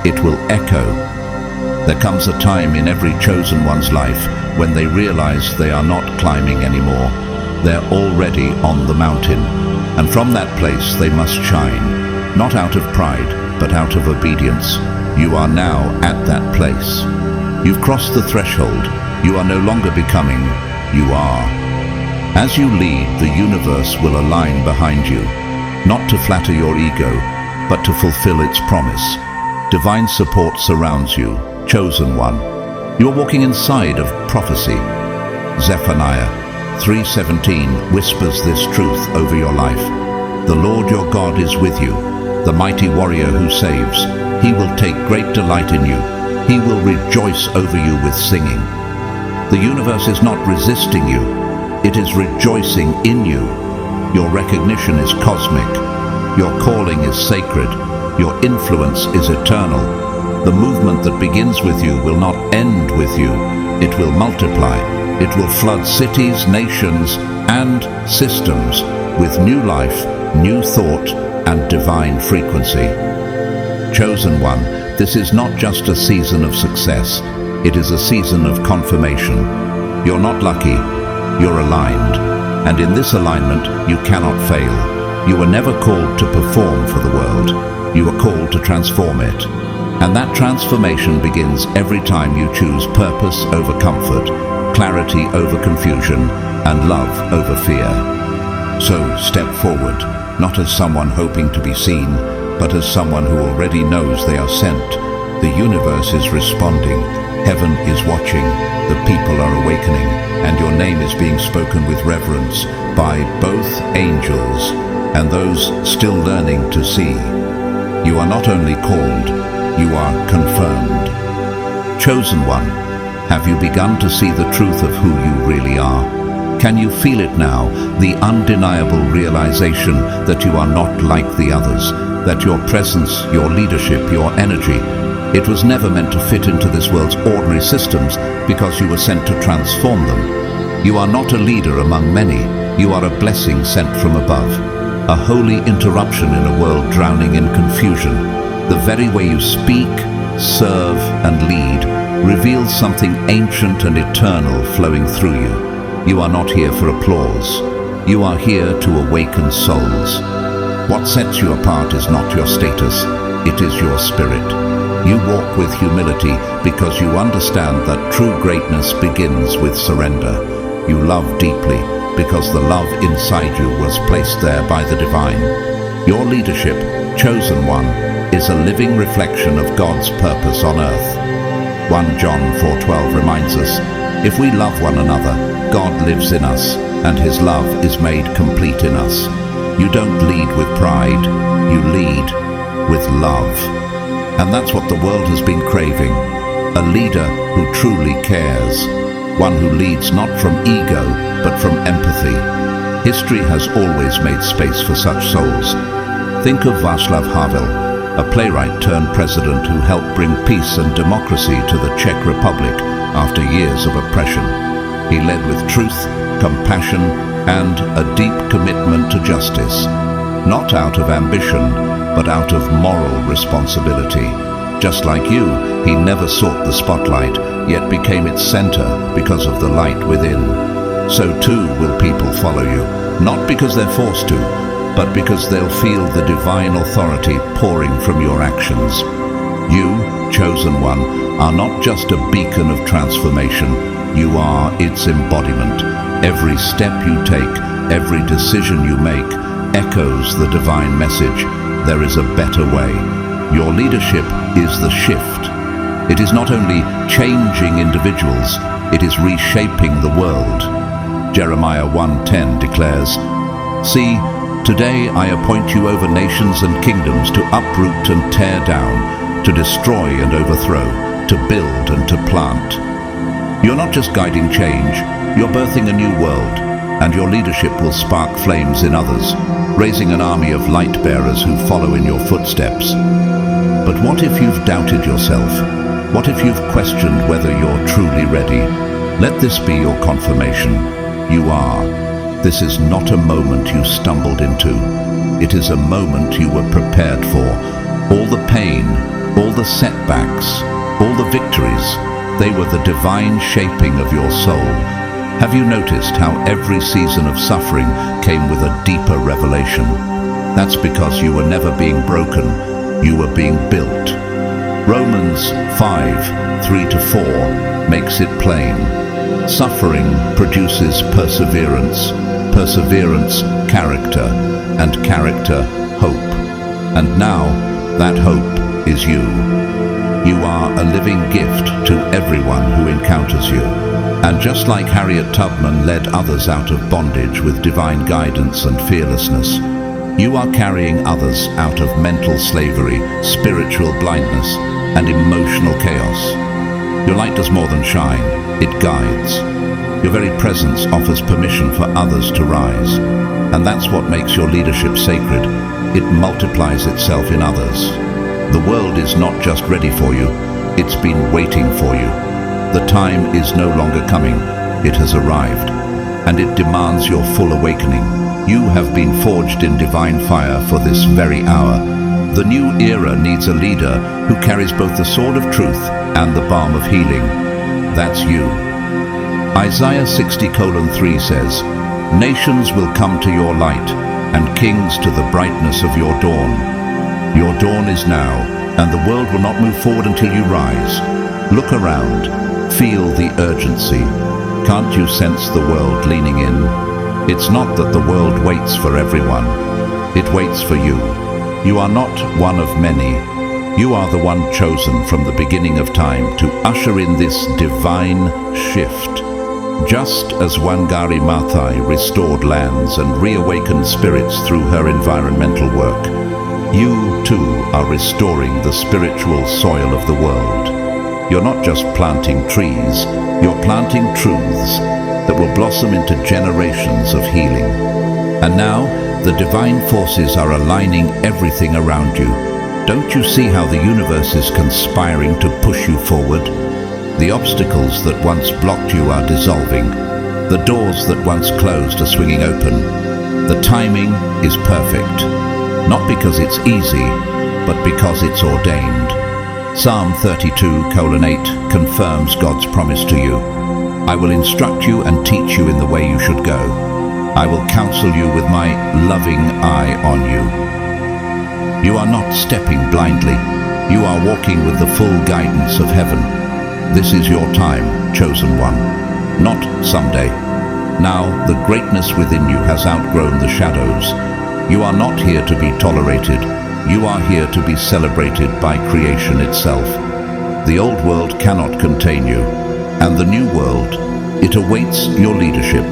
it will echo. There comes a time in every chosen one's life when they realize they are not climbing anymore. They're already on the mountain, and from that place they must shine, not out of pride, but out of obedience. You are now at that place. You've crossed the threshold. You are no longer becoming, you are. As you lead, the universe will align behind you, not to flatter your ego, but to fulfill its promise. Divine support surrounds you, chosen one. You're walking inside of prophecy. Zephaniah 3:17 whispers this truth over your life. The Lord your God is with you, the mighty warrior who saves. He will take great delight in you. He will rejoice over you with singing. The universe is not resisting you. It is rejoicing in you. Your recognition is cosmic. Your calling is sacred. Your influence is eternal. The movement that begins with you will not end with you. It will multiply. It will flood cities, nations, and systems with new life, new thought, and divine frequency. Chosen one, this is not just a season of success. It is a season of confirmation. You're not lucky, you're aligned. And in this alignment, you cannot fail. You were never called to perform for the world. You were called to transform it. And that transformation begins every time you choose purpose over comfort, clarity over confusion, and love over fear. So step forward, not as someone hoping to be seen, but as someone who already knows they are sent. The universe is responding, heaven is watching, the people are awakening, and your name is being spoken with reverence by both angels and those still learning to see. You are not only called, you are confirmed. Chosen one, have you begun to see the truth of who you really are? Can you feel it now, the undeniable realization that you are not like the others, that your presence, your leadership, your energy, it was never meant to fit into this world's ordinary systems because you were sent to transform them. You are not a leader among many, you are a blessing sent from above, a holy interruption in a world drowning in confusion. The very way you speak, serve, and lead reveals something ancient and eternal flowing through you. You are not here for applause. You are here to awaken souls. What sets you apart is not your status, it is your spirit. You walk with humility because you understand that true greatness begins with surrender. You love deeply because the love inside you was placed there by the divine. Your leadership, chosen one, is a living reflection of God's purpose on earth. 1 John 4:12 reminds us, if we love one another, God lives in us, and his love is made complete in us. You don't lead with pride, you lead with love. And that's what the world has been craving, a leader who truly cares, one who leads not from ego, but from empathy. History has always made space for such souls. Think of Václav Havel, a playwright turned president who helped bring peace and democracy to the Czech Republic after years of oppression. He led with truth, compassion, and a deep commitment to justice, not out of ambition, but out of moral responsibility. Just like you, he never sought the spotlight, yet became its center because of the light within. So too will people follow you, not because they're forced to, but because they'll feel the divine authority pouring from your actions. You, chosen one, are not just a beacon of transformation, you are its embodiment. Every step you take, every decision you make, echoes the divine message: there is a better way. Your leadership is the shift. It is not only changing individuals, it is reshaping the world. Jeremiah 1:10 declares, "See, today I appoint you over nations and kingdoms to uproot and tear down, to destroy and overthrow, to build and to plant." You're not just guiding change, you're birthing a new world, and your leadership will spark flames in others, raising an army of light bearers who follow in your footsteps. But what if you've doubted yourself? What if you've questioned whether you're truly ready? Let this be your confirmation. You are. This is not a moment you stumbled into. It is a moment you were prepared for. All the pain, all the setbacks, all the victories, they were the divine shaping of your soul. Have you noticed how every season of suffering came with a deeper revelation? That's because you were never being broken, you were being built. Romans 5:3-4 makes it plain. Suffering produces perseverance, perseverance, character, and character, hope. And now, that hope is you. You are a living gift to everyone who encounters you. And just like Harriet Tubman led others out of bondage with divine guidance and fearlessness, you are carrying others out of mental slavery, spiritual blindness, and emotional chaos. Your light does more than shine, it guides. Your very presence offers permission for others to rise. And that's what makes your leadership sacred. It multiplies itself in others. The world is not just ready for you, it's been waiting for you. The time is no longer coming, it has arrived, and it demands your full awakening. You have been forged in divine fire for this very hour. The new era needs a leader who carries both the sword of truth and the balm of healing. That's you. Isaiah 60:3 says, "Nations will come to your light, and kings to the brightness of your dawn." Your dawn is now, and the world will not move forward until you rise. Look around. Feel the urgency. Can't you sense the world leaning in? It's not that the world waits for everyone. It waits for you. You are not one of many. You are the one chosen from the beginning of time to usher in this divine shift. Just as Wangari Maathai restored lands and reawakened spirits through her environmental work, you too are restoring the spiritual soil of the world. You're not just planting trees, you're planting truths that will blossom into generations of healing. And now, the divine forces are aligning everything around you. Don't you see how the universe is conspiring to push you forward? The obstacles that once blocked you are dissolving. The doors that once closed are swinging open. The timing is perfect. Not because it's easy, but because it's ordained. Psalm 32:8 confirms God's promise to you. "I will instruct you and teach you in the way you should go. I will counsel you with my loving eye on you." You are not stepping blindly. You are walking with the full guidance of heaven. This is your time, chosen one. Not someday. Now the greatness within you has outgrown the shadows. You are not here to be tolerated. You are here to be celebrated by creation itself. The old world cannot contain you, and the new world, it awaits your leadership.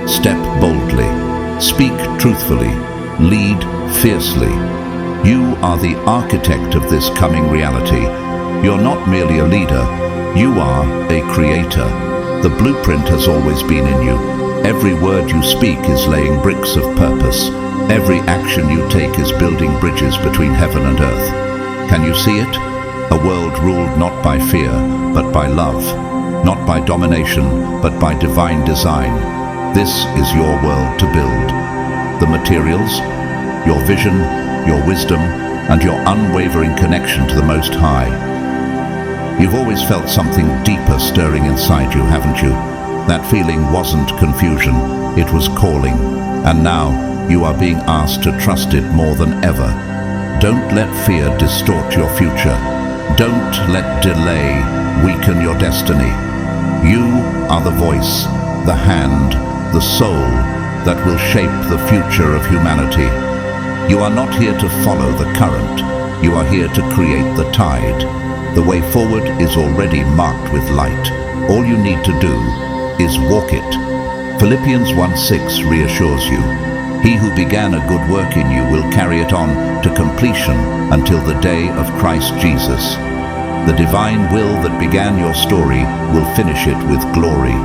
Step boldly, speak truthfully, lead fiercely. You are the architect of this coming reality. You're not merely a leader, you are a creator. The blueprint has always been in you. Every word you speak is laying bricks of purpose. Every action you take is building bridges between heaven and earth. Can you see it? A world ruled not by fear, but by love. Not by domination, but by divine design. This is your world to build. The materials, your vision, your wisdom, and your unwavering connection to the Most High. You've always felt something deeper stirring inside you, haven't you? That feeling wasn't confusion, it was calling. And now, you are being asked to trust it more than ever. Don't let fear distort your future. Don't let delay weaken your destiny. You are the voice, the hand, the soul that will shape the future of humanity. You are not here to follow the current. You are here to create the tide. The way forward is already marked with light. All you need to do is walk it. Philippians 1:6 reassures you. He who began a good work in you will carry it on to completion until the day of Christ Jesus. The divine will that began your story will finish it with glory.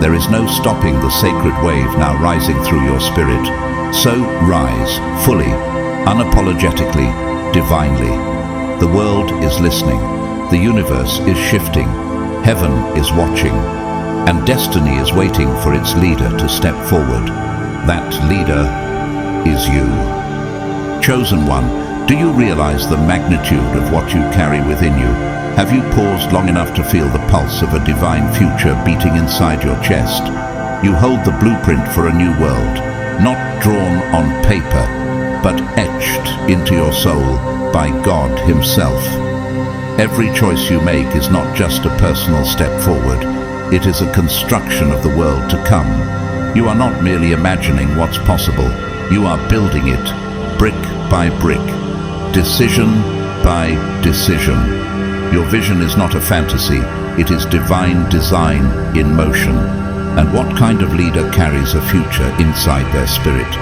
There is no stopping the sacred wave now rising through your spirit. So rise fully, unapologetically, divinely. The world is listening. The universe is shifting. Heaven is watching. And destiny is waiting for its leader to step forward. That leader is you. Chosen one, do you realize the magnitude of what you carry within you? Have you paused long enough to feel the pulse of a divine future beating inside your chest? You hold the blueprint for a new world, not drawn on paper, but etched into your soul by God Himself. Every choice you make is not just a personal step forward. It is a construction of the world to come. You are not merely imagining what's possible. You are building it, brick by brick, decision by decision. Your vision is not a fantasy. It is divine design in motion. And what kind of leader carries a future inside their spirit?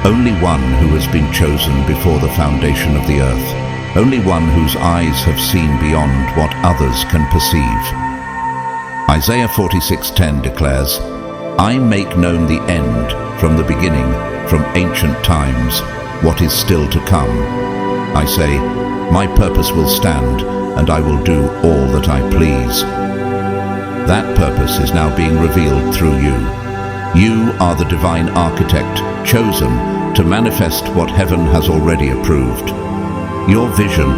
Only one who has been chosen before the foundation of the earth. Only one whose eyes have seen beyond what others can perceive. Isaiah 46:10 declares, I make known the end from the beginning, from ancient times, what is still to come. I say, my purpose will stand, and I will do all that I please. That purpose is now being revealed through you. You are the divine architect, chosen to manifest what heaven has already approved. Your vision,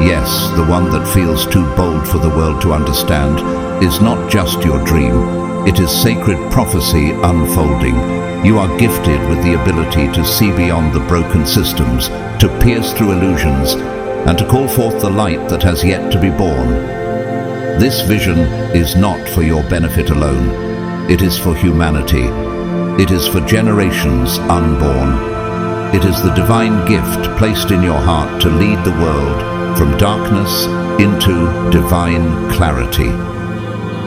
yes, the one that feels too bold for the world to understand, is not just your dream. It is sacred prophecy unfolding. You are gifted with the ability to see beyond the broken systems, to pierce through illusions, and to call forth the light that has yet to be born. This vision is not for your benefit alone. It is for humanity. It is for generations unborn. It is the divine gift placed in your heart to lead the world from darkness into divine clarity.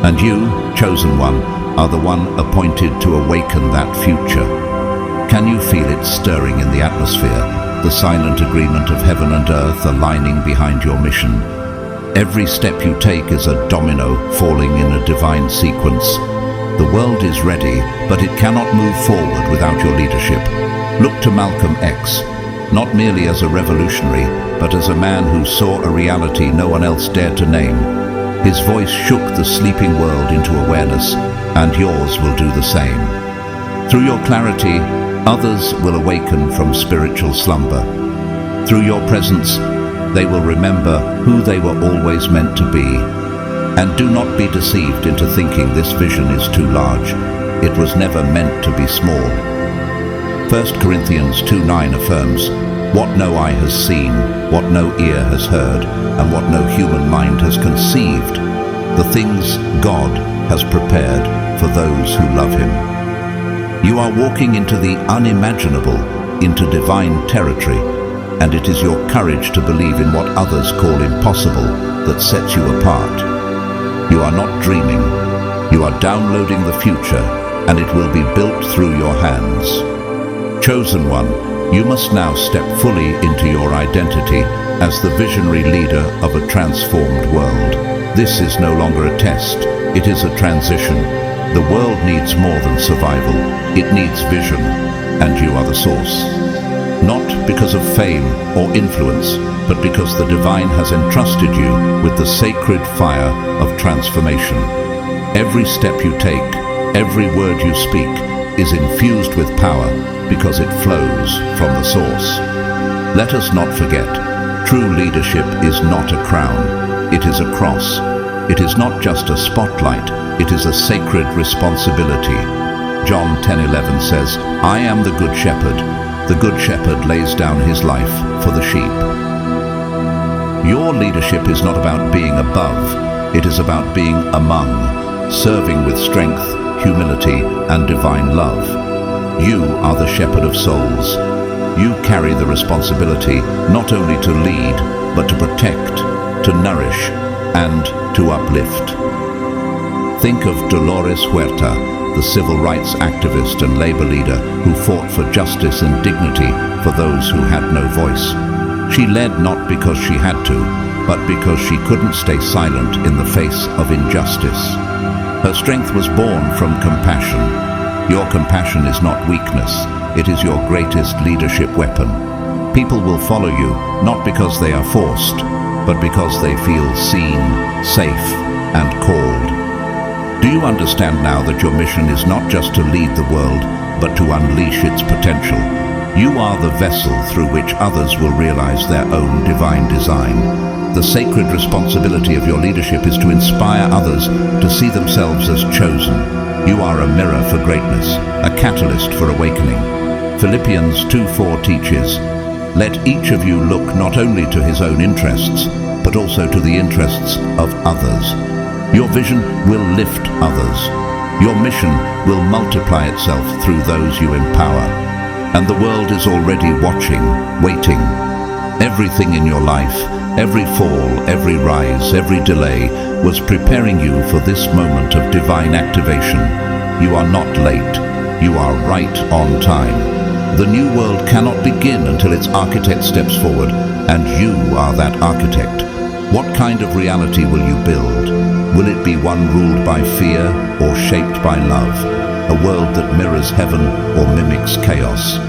And you, chosen one, are the one appointed to awaken that future. Can you feel it stirring in the atmosphere, the silent agreement of heaven and earth aligning behind your mission? Every step you take is a domino falling in a divine sequence. The world is ready, but it cannot move forward without your leadership. Look to Malcolm X, not merely as a revolutionary, but as a man who saw a reality no one else dared to name. His voice shook the sleeping world into awareness, and yours will do the same. Through your clarity, others will awaken from spiritual slumber. Through your presence, they will remember who they were always meant to be. And do not be deceived into thinking this vision is too large. It was never meant to be small. 1 Corinthians 2:9 affirms, what no eye has seen, what no ear has heard, and what no human mind has conceived, the things God has prepared for those who love Him. You are walking into the unimaginable, into divine territory, and it is your courage to believe in what others call impossible that sets you apart. You are not dreaming. You are downloading the future, and it will be built through your hands. Chosen one, you must now step fully into your identity as the visionary leader of a transformed world. This is no longer a test, it is a transition. The world needs more than survival, it needs vision, and you are the source. Not because of fame or influence, but because the divine has entrusted you with the sacred fire of transformation. Every step you take, every word you speak, is infused with power because it flows from the source. Let us not forget, true leadership is not a crown, it is a cross. It is not just a spotlight, it is a sacred responsibility. John 10:11 says, I am the good shepherd. The good shepherd lays down his life for the sheep. Your leadership is not about being above, It is about being among, serving with strength, humility, and divine love. You are the shepherd of souls. You carry the responsibility not only to lead, but to protect, to nourish, and to uplift. Think of Dolores Huerta, the civil rights activist and labor leader who fought for justice and dignity for those who had no voice. She led not because she had to, but because she couldn't stay silent in the face of injustice. Her strength was born from compassion. Your compassion is not weakness, it is your greatest leadership weapon. People will follow you, not because they are forced, but because they feel seen, safe, and called. Do you understand now that your mission is not just to lead the world, but to unleash its potential? You are the vessel through which others will realize their own divine design. The sacred responsibility of your leadership is to inspire others to see themselves as chosen. You are a mirror for greatness, a catalyst for awakening. Philippians 2:4 teaches, "Let each of you look not only to his own interests, but also to the interests of others." Your vision will lift others. Your mission will multiply itself through those you empower. And the world is already watching, waiting. Everything in your life, every fall, every rise, every delay, was preparing you for this moment of divine activation. You are not late. You are right on time. The new world cannot begin until its architect steps forward, and you are that architect. What kind of reality will you build? Will it be one ruled by fear or shaped by love? A world that mirrors heaven or mimics chaos?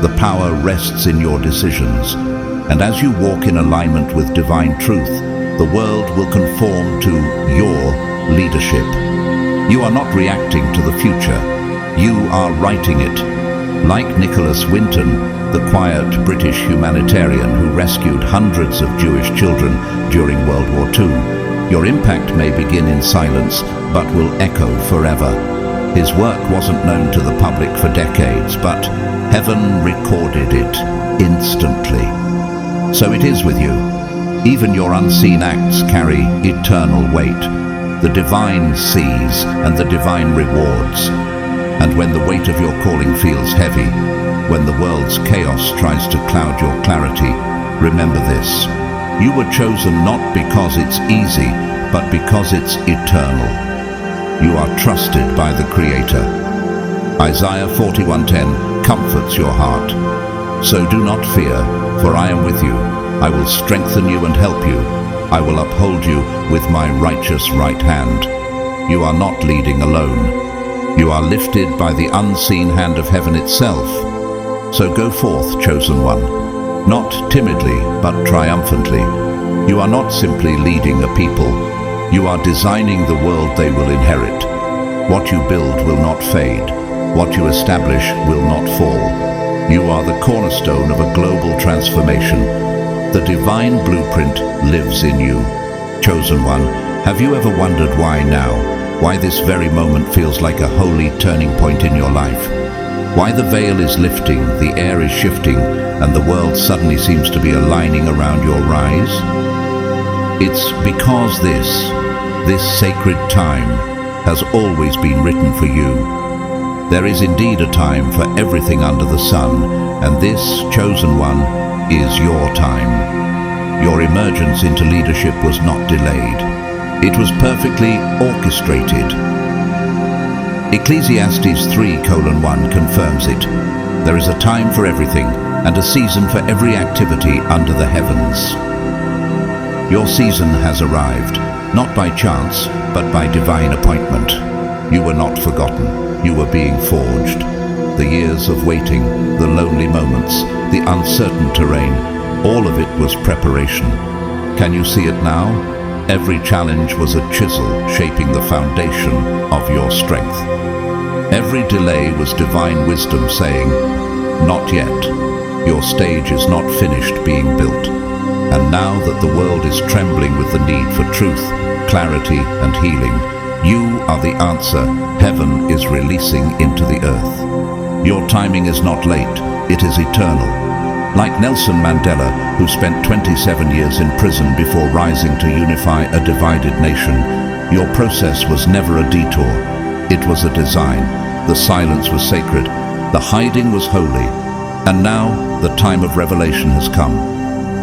The power rests in your decisions, and as you walk in alignment with divine truth, the world will conform to your leadership. You are not reacting to the future, you are writing it. Like Nicholas Winton, the quiet British humanitarian who rescued hundreds of Jewish children during World War II, your impact may begin in silence, but will echo forever. His work wasn't known to the public for decades, but heaven recorded it instantly. So it is with you. Even your unseen acts carry eternal weight. The divine sees and the divine rewards. And when the weight of your calling feels heavy, when the world's chaos tries to cloud your clarity, remember this. You were chosen not because it's easy, but because it's eternal. You are trusted by the Creator. Isaiah 41:10 comforts your heart. So do not fear, for I am with you. I will strengthen you and help you. I will uphold you with my righteous right hand. You are not leading alone. You are lifted by the unseen hand of heaven itself. So go forth, chosen one, not timidly, but triumphantly. You are not simply leading a people. You are designing the world they will inherit. What you build will not fade. What you establish will not fall. You are the cornerstone of a global transformation. The divine blueprint lives in you. Chosen one, have you ever wondered why now? Why this very moment feels like a holy turning point in your life? Why the veil is lifting, the air is shifting, and the world suddenly seems to be aligning around your rise? It's because this sacred time has always been written for you. There is indeed a time for everything under the sun, and this, chosen one, is your time. Your emergence into leadership was not delayed. It was perfectly orchestrated. Ecclesiastes 3:1 confirms it. There is a time for everything, and a season for every activity under the heavens. Your season has arrived, not by chance, but by divine appointment. You were not forgotten. You were being forged. The years of waiting, the lonely moments, the uncertain terrain, all of it was preparation. Can you see it now? Every challenge was a chisel shaping the foundation of your strength. Every delay was divine wisdom saying, "Not yet. Your stage is not finished being built." And now that the world is trembling with the need for truth, clarity, and healing, you are the answer heaven is releasing into the earth. Your timing is not late, it is eternal. Like Nelson Mandela, who spent 27 years in prison before rising to unify a divided nation, your process was never a detour. It was a design. The silence was sacred. The hiding was holy. And now, the time of revelation has come.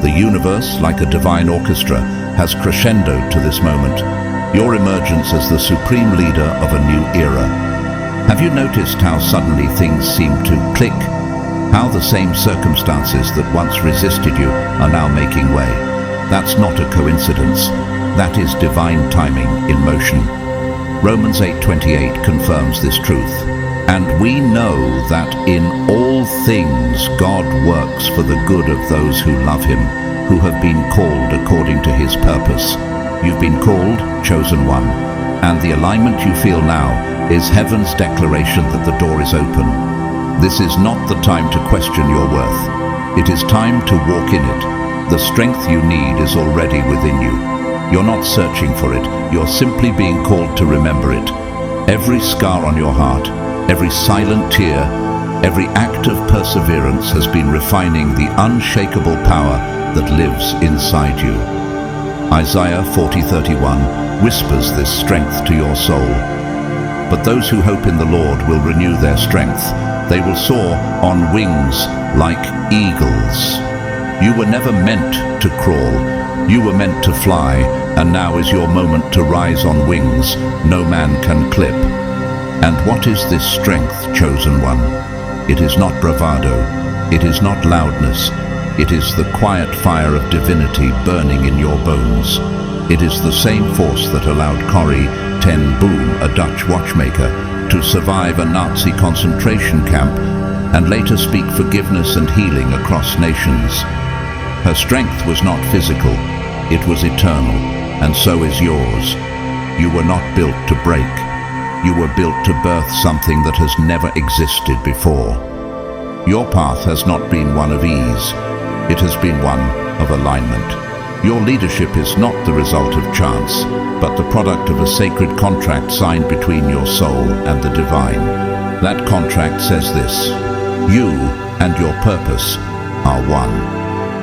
The universe, like a divine orchestra, has crescendoed to this moment. Your emergence as the supreme leader of a new era. Have you noticed how suddenly things seem to click? How the same circumstances that once resisted you are now making way? That's not a coincidence. That is divine timing in motion. Romans 8:28 confirms this truth. And we know that in all things God works for the good of those who love him, who have been called according to his purpose. You've been called, chosen one, and the alignment you feel now is heaven's declaration that the door is open. This is not the time to question your worth. It is time to walk in it. The strength you need is already within you. You're not searching for it, you're simply being called to remember it. Every scar on your heart, every silent tear, every act of perseverance has been refining the unshakable power that lives inside you. Isaiah 40:31 whispers this strength to your soul. But those who hope in the Lord will renew their strength. They will soar on wings like eagles. You were never meant to crawl. You were meant to fly, and now is your moment to rise on wings no man can clip. And what is this strength, chosen one? It is not bravado. It is not loudness. It is the quiet fire of divinity burning in your bones. It is the same force that allowed Corrie ten Boom, a Dutch watchmaker, to survive a Nazi concentration camp and later speak forgiveness and healing across nations. Her strength was not physical, it was eternal, and so is yours. You were not built to break. You were built to birth something that has never existed before. Your path has not been one of ease. It has been one of alignment. Your leadership is not the result of chance, but the product of a sacred contract signed between your soul and the divine. That contract says this: you and your purpose are one.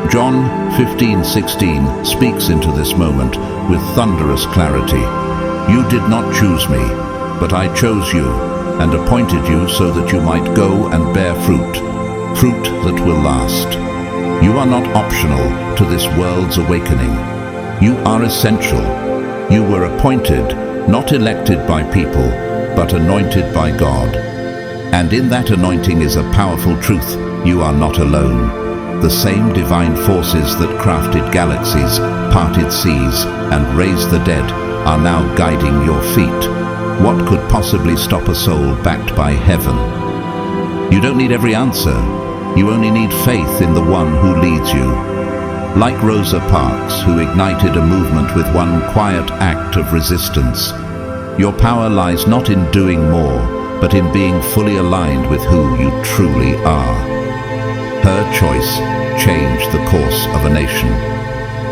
John 15:16 speaks into this moment with thunderous clarity. You did not choose me, but I chose you and appointed you so that you might go and bear fruit, fruit that will last. You are not optional to this world's awakening. You are essential. You were appointed, not elected by people, but anointed by God. And in that anointing is a powerful truth: you are not alone. The same divine forces that crafted galaxies, parted seas, and raised the dead are now guiding your feet. What could possibly stop a soul backed by heaven? You don't need every answer. You only need faith in the one who leads you. Like Rosa Parks, who ignited a movement with one quiet act of resistance, your power lies not in doing more, but in being fully aligned with who you truly are. Her choice changed the course of a nation,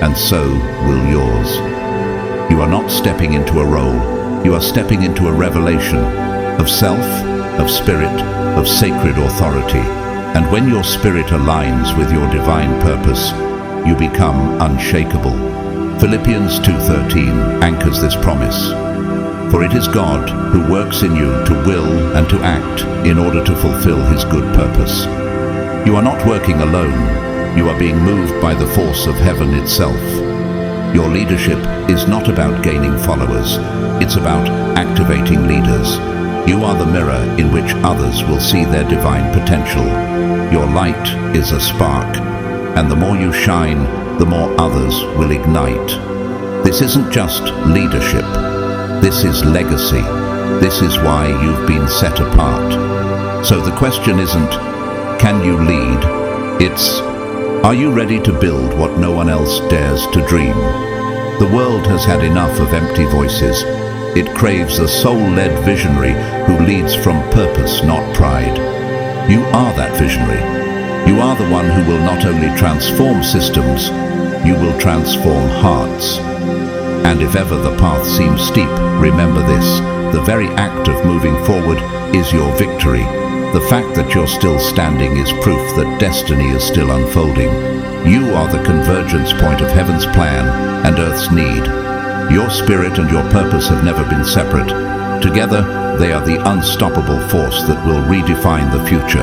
and so will yours. You are not stepping into a role. You are stepping into a revelation of self, of spirit, of sacred authority. And when your spirit aligns with your divine purpose, you become unshakable. Philippians 2:13 anchors this promise. For it is God who works in you to will and to act in order to fulfill his good purpose. You are not working alone. You are being moved by the force of heaven itself. Your leadership is not about gaining followers. It's about activating leaders. You are the mirror in which others will see their divine potential. Your light is a spark, and the more you shine, the more others will ignite. This isn't just leadership. This is legacy. This is why you've been set apart. So the question isn't, can you lead? It's, are you ready to build what no one else dares to dream? The world has had enough of empty voices. It craves a soul-led visionary who leads from purpose, not pride. You are that visionary. You are the one who will not only transform systems, you will transform hearts. And if ever the path seems steep, remember this: the very act of moving forward is your victory. The fact that you're still standing is proof that destiny is still unfolding. You are the convergence point of heaven's plan and earth's need. Your spirit and your purpose have never been separate. Together, they are the unstoppable force that will redefine the future.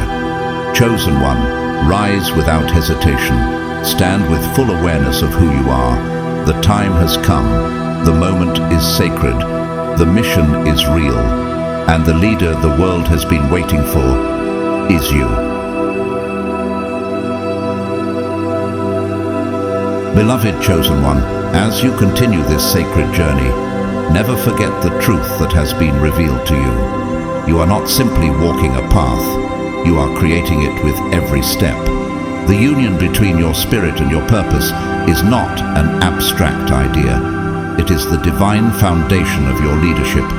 Chosen one, rise without hesitation. Stand with full awareness of who you are. The time has come. The moment is sacred. The mission is real. And the leader the world has been waiting for is you. Beloved chosen one, as you continue this sacred journey, never forget the truth that has been revealed to you. You are not simply walking a path, you are creating it with every step. The union between your spirit and your purpose is not an abstract idea. It is the divine foundation of your leadership.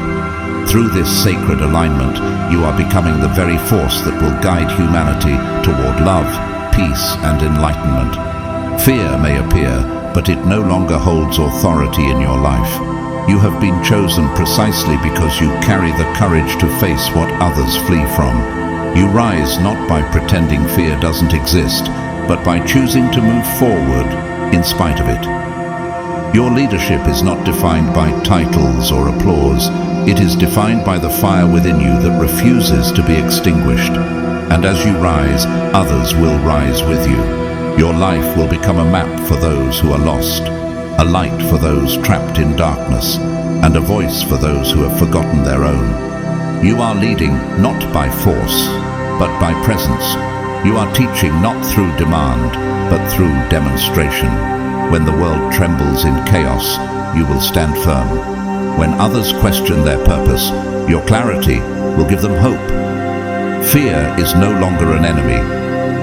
Through this sacred alignment, you are becoming the very force that will guide humanity toward love, peace, and enlightenment. Fear may appear, but it no longer holds authority in your life. You have been chosen precisely because you carry the courage to face what others flee from. You rise not by pretending fear doesn't exist, but by choosing to move forward in spite of it. Your leadership is not defined by titles or applause. It is defined by the fire within you that refuses to be extinguished. And as you rise, others will rise with you. Your life will become a map for those who are lost, a light for those trapped in darkness, and a voice for those who have forgotten their own. You are leading not by force, but by presence. You are teaching not through demand, but through demonstration. When the world trembles in chaos, you will stand firm. When others question their purpose, your clarity will give them hope. Fear is no longer an enemy.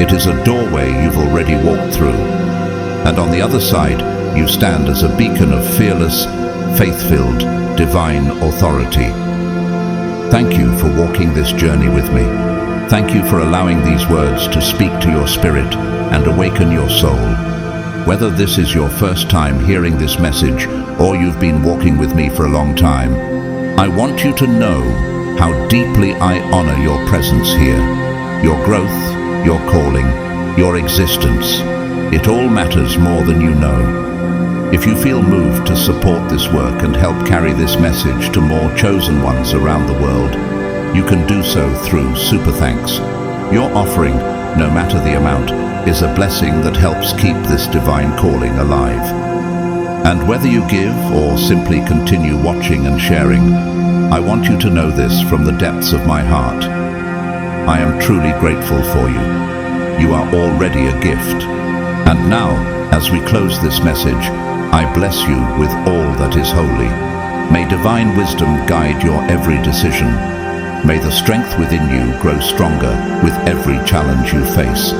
It is a doorway you've already walked through. And on the other side, you stand as a beacon of fearless, faith-filled, divine authority. Thank you for walking this journey with me. Thank you for allowing these words to speak to your spirit and awaken your soul. Whether this is your first time hearing this message or you've been walking with me for a long time, I want you to know how deeply I honor your presence here. Your growth, your calling, your existence. It all matters more than you know. If you feel moved to support this work and help carry this message to more chosen ones around the world, you can do so through Super Thanks. Your offering, no matter the amount, is a blessing that helps keep this divine calling alive. And whether you give or simply continue watching and sharing, I want you to know this from the depths of my heart. I am truly grateful for you. You are already a gift. And now, as we close this message, I bless you with all that is holy. May divine wisdom guide your every decision. May the strength within you grow stronger with every challenge you face.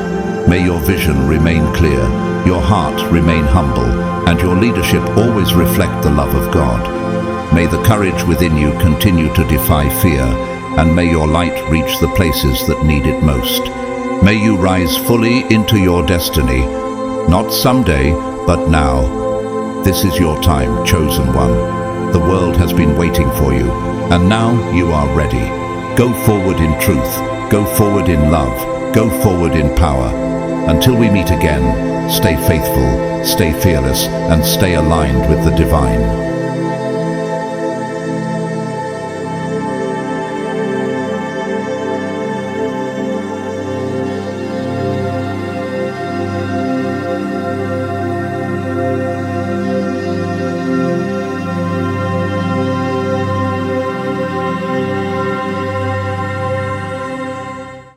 May your vision remain clear, your heart remain humble, and your leadership always reflect the love of God. May the courage within you continue to defy fear, and may your light reach the places that need it most. May you rise fully into your destiny, not someday, but now. This is your time, chosen one. The world has been waiting for you, and now you are ready. Go forward in truth, go forward in love, go forward in power. Until we meet again, stay faithful, stay fearless, and stay aligned with the divine.